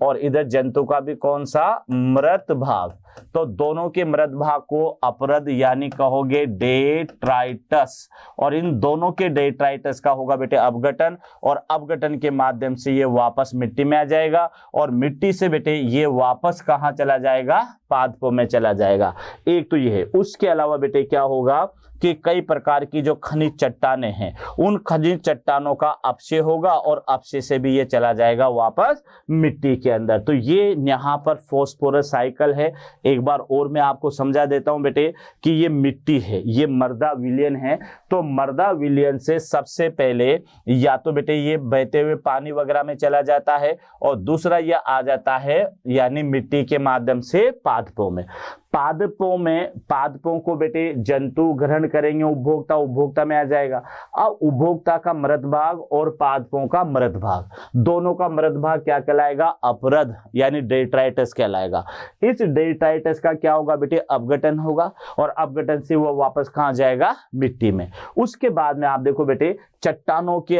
और इधर जंतु का भी कौन सा? मृत भाग। तो दोनों के मृत भाग को अपरद यानी कहोगे डेट्राइटस, और इन दोनों के डेट्राइटस का होगा बेटे अपघटन, और अपघटन के माध्यम से ये वापस मिट्टी में आ जाएगा, और मिट्टी से बेटे ये वापस कहाँ चला जाएगा? पादपों में चला जाएगा। एक तो ये है। उसके अलावा बेटे क्या होगा कि कई प्रकार की जो खनिज चट्टानें हैं उन खनिज चट्टानों का अपक्षय होगा और अपक्षय से भी ये चला जाएगा वापस मिट्टी के अंदर। तो ये यहाँ पर फॉस्फोरस साइकिल है। एक बार और मैं आपको समझा देता हूं बेटे कि ये मिट्टी है, ये मृदा विलयन है। तो मृदा विलयन से सबसे पहले या तो बेटे ये बहते हुए पानी वगैरह में चला जाता है और दूसरा ये आ जाता है यानी मिट्टी के माध्यम से पादपों में। पादपों को बेटे जंतु ग्रहण करेंगे, उपभोक्ता में आ जाएगा। अब उपभोक्ता का मृत भाग और पादपों का मृत भाग, दोनों का मृत भाग क्या कहलाएगा? अपरद यानी डेट्राइटस कहलाएगा। इस डेट्राइटस का क्या होगा बेटे? अपघटन होगा और अपघटन से वो वापस कहां जाएगा? मिट्टी में। उसके बाद में आप देखो बेटे चट्टानों के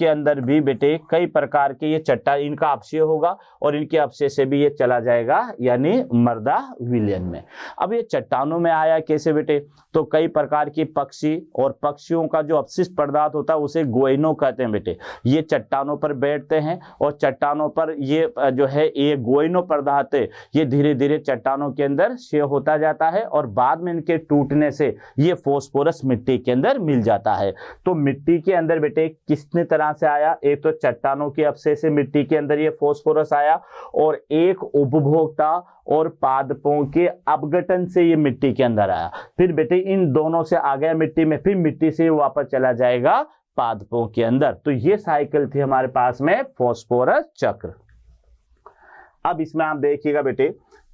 अंदर भी बेटे कई प्रकार के ये चट्टान, इनका अपक्षय होगा और इनके अपक्षय से भी ये चला जाएगा यानी मृदा विलयन में। अब ये चट्टानों में आया कैसे बेटे? तो कई प्रकार की पक्षी और पक्षियों का जो अपशिष्ट पदार्थ होता है उसे गोइनो कहते हैं बेटे। ये चट्टानों पर बैठते हैं और चट्टानों पर ये जो है ये गोइनो पदार्थ है ये धीरे धीरे चट्टानों के अंदर क्षय होता जाता है और बाद में इनके टूटने से ये फॉस्फोरस मिट्टी के अंदर मिल जाता है। तो मिट्टी के अंदर बेटे किसने तरह से आया? एक तो चट्टानों के अपक्षय से मिट्टी के अंदर ये फॉस्फोरस आया और एक उपभोक्ता और पादपों के अपघटन से ये मिट्टी के अंदर आया। फिर बेटे इन दोनों से आ गया मिट्टी में, फिर मिट्टी से वापस चला जाएगा पादपों के अंदर। तो ये साइकिल थी हमारे पास में फॉस्फोरस चक्र। अब इसमें आप देखिएगा बेटे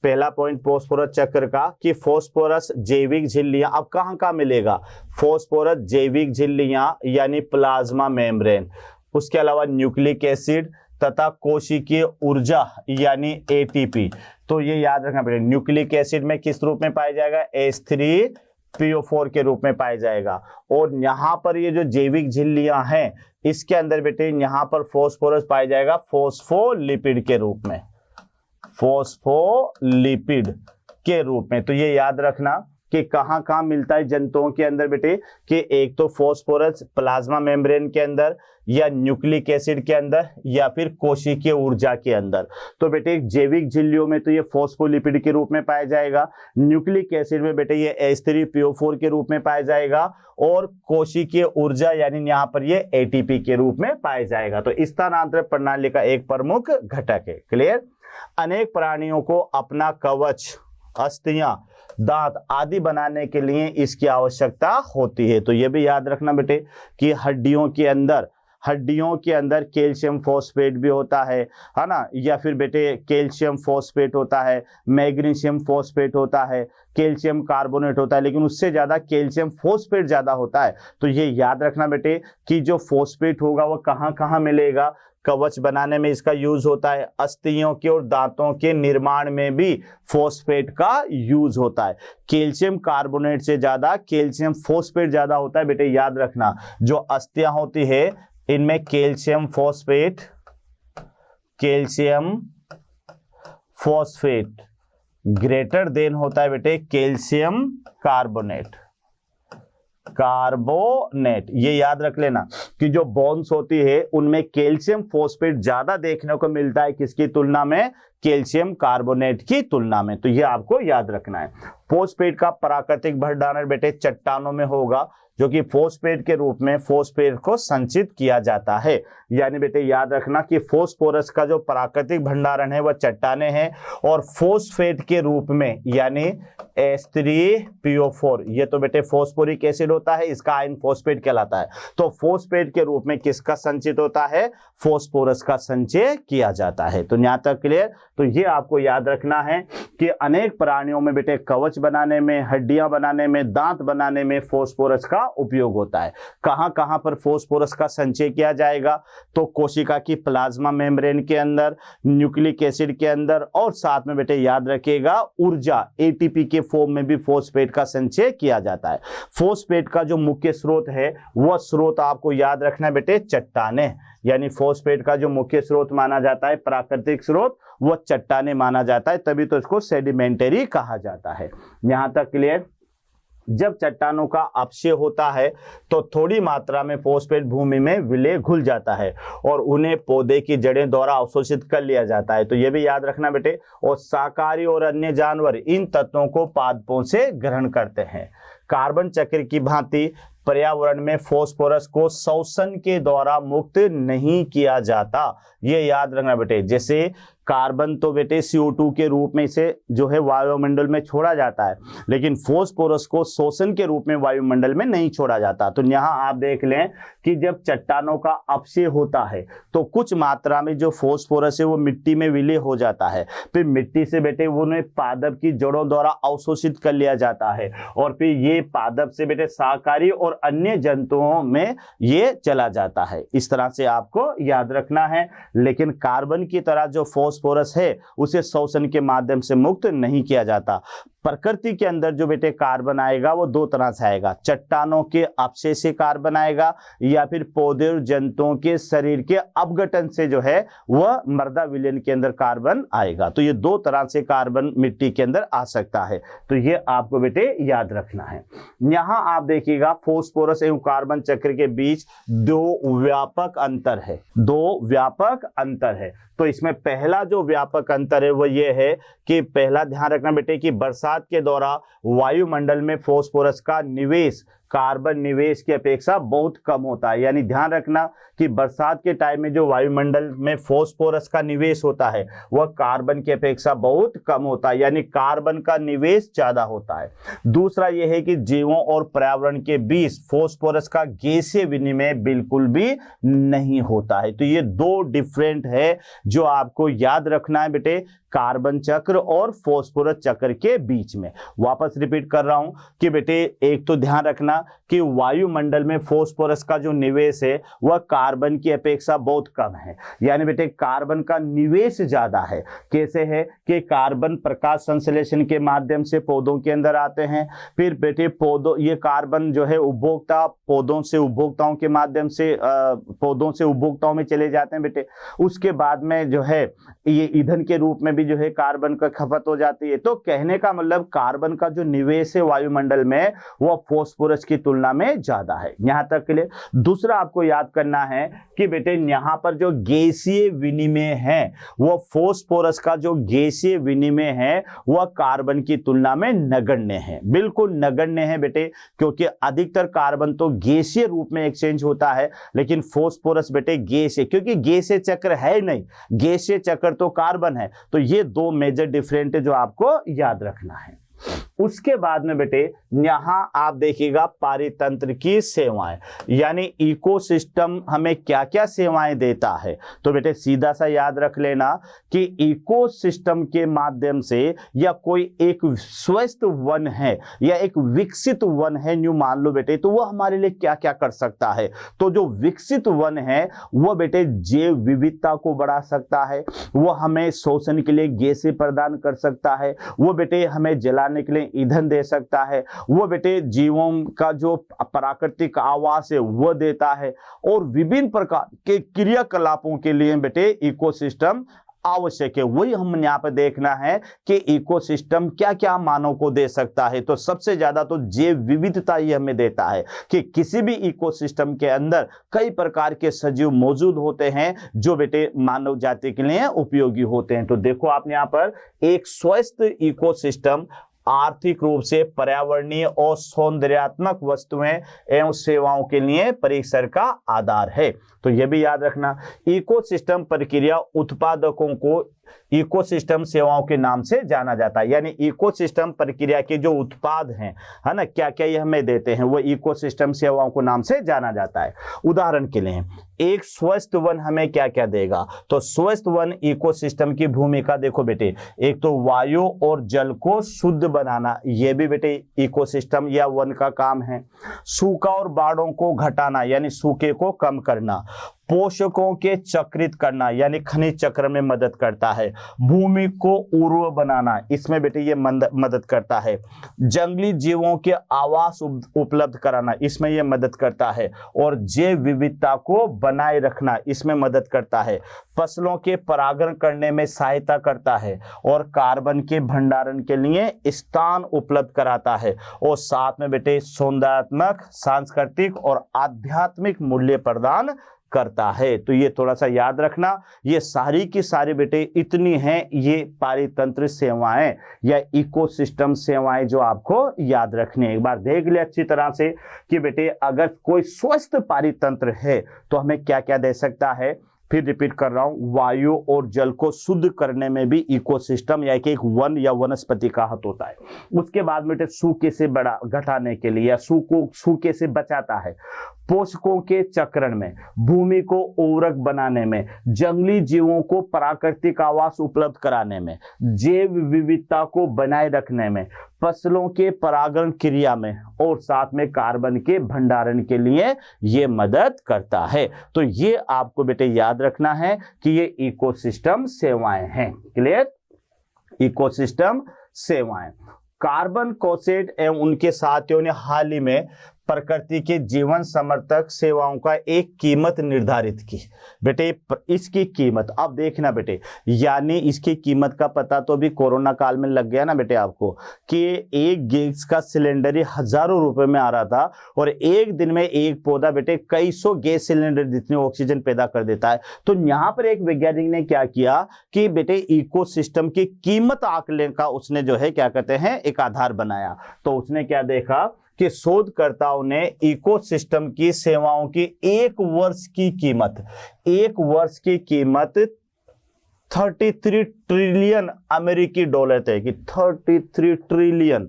पहला पॉइंट फॉस्फोरस चक्र का कि फॉस्फोरस जैविक झिल्लियां अब कहां मिलेगा? फॉस्फोरस जैविक झिल्लियां यानी प्लाज्मा मेम्ब्रेन, उसके अलावा न्यूक्लिक एसिड तथा कोशिकीय ऊर्जा यानी एटीपी। तो ये याद रखना पड़ेगा, न्यूक्लिक एसिड में किस रूप में पाया जाएगा? H3PO4 के रूप में पाया जाएगा। और यहाँ पर ये जो जैविक झिल्लियां हैं इसके अंदर बेटे यहाँ पर फॉस्फोरस पाया जाएगा फॉस्फोलिपिड के रूप में, फॉस्फोलिपिड के रूप में। तो ये याद रखना कि कहां कहां मिलता है जंतुओं के अंदर बेटे कि एक तो फॉस्फोरस प्लाज्मा मेम्ब्रेन के अंदर या न्यूक्लिक एसिड के अंदर या फिर कोशिकीय ऊर्जा के अंदर। तो बेटे जैविक झिल्लियों में तो ये फॉस्फोलिपिड के रूप में पाया जाएगा, न्यूक्लिक एसिड में बेटे ये H3PO4 के रूप में पाया जाएगा और कोशिकीय ऊर्जा यानी यहाँ पर ये एटीपी के रूप में पाया जाएगा। तो स्थानांतरण प्रणाली का एक प्रमुख घटक है। क्लियर? अनेक प्राणियों को अपना कवच, अस्थियां, दांत आदि बनाने के लिए इसकी आवश्यकता होती है। तो यह भी याद रखना बेटे कि हड्डियों के अंदर कैल्शियम फॉस्फेट भी होता है ना, या फिर बेटे कैल्शियम फॉस्फेट होता है, मैग्नीशियम फॉस्फेट होता है, कैल्शियम कार्बोनेट होता है, लेकिन उससे ज्यादा कैल्शियम फॉस्फेट ज्यादा होता है। तो ये याद रखना बेटे कि जो फॉस्फेट होगा वो कहां कहां मिलेगा? कवच बनाने में इसका यूज होता है, अस्थियों के और दांतों के निर्माण में भी फॉस्फेट का यूज होता है। कैल्शियम कार्बोनेट से ज्यादा कैल्शियम फॉस्फेट ज्यादा होता है बेटे, याद रखना। जो अस्थियां होती है इनमें कैल्शियम फॉस्फेट ग्रेटर देन होता है बेटे कैल्शियम कार्बोनेट। ये याद रख लेना कि जो बोन्स होती है उनमें कैल्शियम फॉस्फेट ज्यादा देखने को मिलता है किसकी तुलना में? कैल्शियम कार्बोनेट की तुलना में। तो ये आपको याद रखना है। फॉस्फेट का प्राकृतिक भंडारण बेटे चट्टानों में होगा, जो कि फॉस्फेट के रूप में फॉस्फेट को संचित किया जाता है। यानी बेटे याद रखना कि फॉस्फोरस का जो प्राकृतिक भंडारण है वह चट्टाने हैं और फॉस्फेट के रूप में यानी H3PO4 ये तो बेटे फॉस्फोरिक एसिड होता है, इसका आयन फॉस्फेट कहलाता है। तो फॉस्फेट के रूप में किसका संचित होता है? फॉस्फोरस का संचय किया जाता है। तो यहां तक क्लियर? तो ये आपको याद रखना है कि अनेक प्राणियों में बेटे कवच बनाने में, हड्डियां बनाने में, दांत बनाने में फॉस्फोरस का उपयोग होता है। कहां कहां पर फॉस्फोरस का संचय किया जाएगा? तो कोशिका की प्लाज्मा मेम्ब्रेन के अंदर, न्यूक्लिक एसिड के अंदर और साथ में बेटे याद रखिएगा ऊर्जा एटीपी के फॉर्म में भी फॉस्फेट का संचय किया जाता है। फॉस्फेट का जो मुख्य स्रोत है वह स्रोत आपको याद रखना है बेटे चट्टाने, यानी फॉस्फेट का जो मुख्य स्रोत माना जाता है, प्राकृतिक स्रोत, वह चट्टाने माना जाता है, तभी तो इसको सेडिमेंटरी कहा जाता है। यहां तक क्लियर? जब चट्टानों का अपक्षय होता है तो थोड़ी मात्रा में फॉस्फेट भूमि में विलय घुल जाता है और उन्हें पौधे की जड़ें द्वारा अवशोषित कर लिया जाता है। तो यह भी याद रखना बेटे। और शाकाहारी और अन्य जानवर इन तत्वों को पादपों से ग्रहण करते हैं। कार्बन चक्र की भांति पर्यावरण में फास्फोरस को शोषण के द्वारा मुक्त नहीं किया जाता। ये याद रखना बेटे। जैसे कार्बन तो बेटे CO2 के रूप में इसे जो है वायुमंडल में छोड़ा जाता है, लेकिन फास्फोरस को शोषण के रूप में वायुमंडल में नहीं छोड़ा जाता। तो यहाँ आप देख लें कि जब चट्टानों का अपक्षय होता है तो कुछ मात्रा में जो फास्फोरस है वो मिट्टी में विलय हो जाता है, फिर मिट्टी से बेटे वो पादप की जड़ों द्वारा अवशोषित कर लिया जाता है, और फिर ये पादप से बेटे शाकाहारी और अन्य जंतुओं में ये चला जाता है। इस तरह से आपको याद रखना है। लेकिन कार्बन की तरह जो फास्फोरस है उसे शोषण के माध्यम से मुक्त नहीं किया जाता। प्रकृति के अंदर जो बेटे कार्बन आएगा वो दो तरह से आएगा, चट्टानों के अपक्षय से कार्बन आएगा या फिर पौधे और जंतुओं के शरीर के अपघटन से जो है वह मृदा विलयन के अंदर कार्बन आएगा। तो ये दो तरह से कार्बन मिट्टी के अंदर आ सकता है। तो ये आपको बेटे याद रखना है। यहाँ आप देखिएगा फास्फोरस एवं कार्बन चक्र के बीच दो व्यापक अंतर है, दो व्यापक अंतर है। तो इसमें पहला जो व्यापक अंतर है वो ये है कि पहला ध्यान रखना बेटे कि बरसात के दौरान वायुमंडल में फास्फोरस का निवेश कार्बन निवेश की अपेक्षा बहुत कम होता है। यानी ध्यान रखना कि बरसात के टाइम में जो वायुमंडल में फास्फोरस का निवेश होता है वह कार्बन की अपेक्षा बहुत कम होता है, यानी कार्बन का निवेश ज्यादा होता है। दूसरा यह है कि जीवों और पर्यावरण के बीच फास्फोरस का गैसीय विनिमय बिल्कुल भी नहीं होता है। तो ये दो डिफरेंट है जो आपको याद रखना है बेटे कार्बन चक्र और फास्फोरस चक्र के बीच में। वापस रिपीट कर रहा हूं कि बेटे एक तो ध्यान रखना कि वायुमंडल में फास्फोरस का जो निवेश है वह कार्बन की अपेक्षा बहुत कम है, यानी बेटे कार्बन का निवेश ज्यादा है। कैसे है कि कार्बन प्रकाश संश्लेषण के माध्यम से पौधों के अंदर आते हैं, फिर बेटे पौधों ये कार्बन जो है उपभोक्ता पौधों से उपभोक्ताओं के माध्यम से पौधों से उपभोक्ताओं में चले जाते हैं बेटे। उसके बाद में जो है ये ईंधन के रूप में भी जो है कार्बन का खपत हो जाती है। तो कहने का मतलब कार्बन का जो निवेश है वायुमंडल में वह फास्फोरस की तुलना में ज्यादा है। यहां तक के लिए दूसरा आपको याद करना है कि बेटे यहां पर जो गैसीय विनिमय है वह फास्फोरस का जो गैसीय विनिमय है वह कार्बन की तुलना में नगण्य है, बिल्कुल नगण्य है बेटे, क्योंकि अधिकतर कार्बन तो गैसीय रूप में एक्सचेंज होता है, लेकिन फास्फोरस बेटे गैसीय, क्योंकि गैसीय चक्र है नहीं, गैसीय चक्र तो कार्बन है। तो ये दो मेजर डिफरेंट है जो आपको याद रखना है। उसके बाद में बेटे यहां आप देखिएगा पारितंत्र की सेवाएं, यानी इकोसिस्टम हमें क्या क्या सेवाएं देता है। तो बेटे सीधा सा याद रख लेना कि इकोसिस्टम के माध्यम से या कोई एक स्वस्थ वन है या एक विकसित वन है न्यू मान लो बेटे, तो वह हमारे लिए क्या क्या कर सकता है। तो जो विकसित वन है वह बेटे जैव विविधता को बढ़ा सकता है, वह हमें शोषण के लिए गैसें प्रदान कर सकता है, वह बेटे हमें जलाने के लिए ईंधन दे सकता है, वो बेटे जीवों का जो प्राकृतिक आवास है वो देता है, और विभिन्न प्रकार के क्रियाकलापों के लिए बेटे इकोसिस्टम आवश्यक है। वही हम यहाँ पे देखना है कि इकोसिस्टम क्या क्या मानव को दे सकता है। तो सबसे ज्यादा तो जैव विविधता ही हमें देता है कि किसी भी इकोसिस्टम के अंदर कई प्रकार के सजीव मौजूद होते हैं जो बेटे मानव जाति के लिए उपयोगी होते हैं। तो देखो आप यहाँ पर एक स्वस्थ इकोसिस्टम आर्थिक रूप से पर्यावरणीय और सौंदर्यात्मक वस्तुएं एवं सेवाओं के लिए परिसर का आधार है। तो यह भी याद रखना इकोसिस्टम प्रक्रिया उत्पादकों को इकोसिस्टम सेवाओं के नाम से जाना जाता है, यानी इकोसिस्टम प्रक्रिया के जो उत्पाद हैं है ना क्या क्या ये हमें देते हैं वो इकोसिस्टम सेवाओं को नाम से जाना जाता है। उदाहरण के लिए एक स्वस्थ वन हमें क्या क्या देगा। तो स्वस्थ वन इकोसिस्टम की भूमिका देखो बेटे, एक तो वायु और जल को शुद्ध बनाना, यह भी बेटे इकोसिस्टम या वन का काम है। सूखा और बाढ़ों को घटाना यानी सूखे को कम करना, पोषकों के चक्रित करना यानी खनिज चक्र में मदद करता है, भूमि को उर्वर बनाना इसमें बेटे ये मदद करता है, जंगली जीवों के आवास उपलब्ध कराना इसमें ये मदद करता है, और जैव विविधता को बनाए रखना इसमें मदद करता है, फसलों के परागण करने में सहायता करता है, और कार्बन के भंडारण के लिए स्थान उपलब्ध कराता है, और साथ में बेटे सौंदर्यात्मक सांस्कृतिक और आध्यात्मिक मूल्य प्रदान करता है। तो ये थोड़ा सा याद रखना, ये सारी की सारी बेटे इतनी हैं ये पारितंत्र सेवाएं या इकोसिस्टम सेवाएं जो आपको याद रखनी है। एक बार देख ले अच्छी तरह से कि बेटे अगर कोई स्वस्थ पारितंत्र है तो हमें क्या क्या दे सकता है। फिर रिपीट कर रहा हूं, वायु और जल को शुद्ध करने में भी इकोसिस्टम या एक वन या वनस्पति का हाथ होता है। उसके बाद बेटे सूखे से बड़ा घटाने के लिए या सूखे से बचाता है, पोषकों के चक्रण में, भूमि को उर्वरक बनाने में, जंगली जीवों को प्राकृतिक आवास उपलब्ध कराने में, जैव विविधता को बनाए रखने में, फसलों के परागण क्रिया में और साथ में कार्बन के भंडारण के लिए ये मदद करता है। तो ये आपको बेटे याद रखना है कि ये इकोसिस्टम सेवाएं हैं। क्लियर? इकोसिस्टम सेवाएं। कार्बन कॉसेट एवं उनके साथियों ने हाल ही में प्रकृति के जीवन समर्थक सेवाओं का एक कीमत निर्धारित की। बेटे इसकी कीमत अब देखना बेटे, यानी इसकी कीमत का पता तो अभी कोरोना काल में लग गया ना बेटे आपको, कि एक गैस का सिलेंडर ही हजारों रुपए में आ रहा था और एक दिन में एक पौधा बेटे कई सौ गैस सिलेंडर जितनी ऑक्सीजन पैदा कर देता है। तो यहाँ पर एक वैज्ञानिक ने क्या किया कि बेटे इकोसिस्टम की कीमत आंकने का उसने जो है क्या कहते हैं एक आधार बनाया। तो उसने क्या देखा कि शोधकर्ताओं ने इकोसिस्टम की सेवाओं की एक वर्ष की कीमत 33 ट्रिलियन अमेरिकी डॉलर तय की। 33 ट्रिलियन,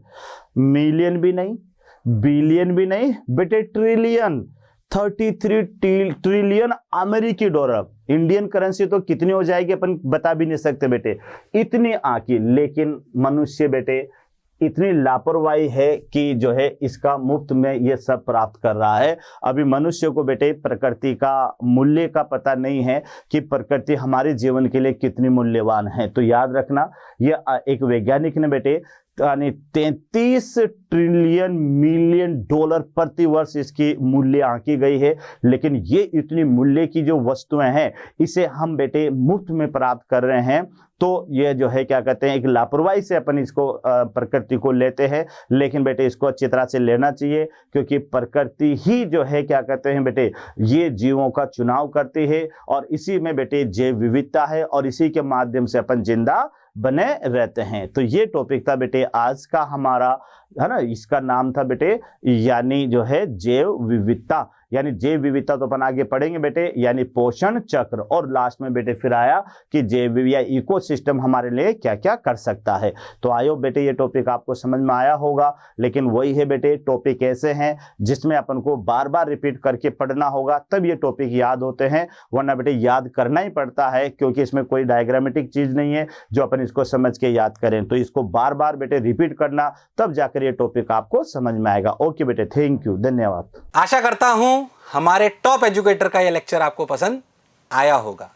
मिलियन भी नहीं, बिलियन भी नहीं बेटे, ट्रिलियन। 33 ट्रिलियन अमेरिकी डॉलर। इंडियन करेंसी तो कितनी हो जाएगी अपन बता भी नहीं सकते बेटे, इतनी आंकी। लेकिन मनुष्य बेटे इतनी लापरवाही है कि जो है इसका मुफ्त में ये सब प्राप्त कर रहा है। अभी मनुष्य को बेटे प्रकृति का मूल्य का पता नहीं है कि प्रकृति हमारे जीवन के लिए कितनी मूल्यवान है। तो याद रखना, ये एक वैज्ञानिक ने बेटे यानी 33 ट्रिलियन मिलियन डॉलर प्रति वर्ष इसकी मूल्य आंकी गई है। लेकिन ये इतनी मूल्य की जो वस्तुएं हैं इसे हम बेटे मुफ्त में प्राप्त कर रहे हैं। तो ये जो है क्या कहते हैं एक लापरवाही से अपन इसको प्रकृति को लेते हैं। लेकिन बेटे इसको अच्छी तरह से लेना चाहिए, क्योंकि प्रकृति ही जो है क्या कहते हैं बेटे ये जीवों का चुनाव करती है और इसी में बेटे जैव विविधता है और इसी के माध्यम से अपन जिंदा बने रहते हैं। तो ये टॉपिक था बेटे आज का हमारा, है ना, इसका नाम था बेटे यानी जो है जैव विविधता। यानी जैव विविधता तो अपन आगे पढ़ेंगे बेटे, यानी पोषण चक्र। और लास्ट में बेटे फिर आया कि जैव या इकोसिस्टम हमारे लिए क्या क्या कर सकता है। तो आयो बेटे ये टॉपिक आपको समझ में आया होगा। लेकिन वही है बेटे, टॉपिक ऐसे हैं जिसमें अपन को बार बार रिपीट करके पढ़ना होगा, तब ये टॉपिक याद होते हैं। वरना बेटे याद करना ही पड़ता है, क्योंकि इसमें कोई डायग्रामेटिक चीज नहीं है जो अपन इसको समझ के याद करें। तो इसको बार बार बेटे रिपीट करना, तब जाकर ये टॉपिक आपको समझ में आएगा। ओके बेटे, थैंक यू, धन्यवाद। आशा करता हूं हमारे टॉप एजुकेटर का यह लेक्चर आपको पसंद आया होगा।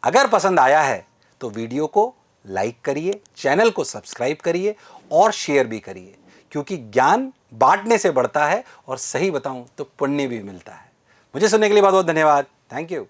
अगर पसंद आया है तो वीडियो को लाइक करिए, चैनल को सब्सक्राइब करिए और शेयर भी करिए, क्योंकि ज्ञान बांटने से बढ़ता है और सही बताऊं तो पुण्य भी मिलता है। मुझे सुनने के लिए बहुत बहुत धन्यवाद। Thank you.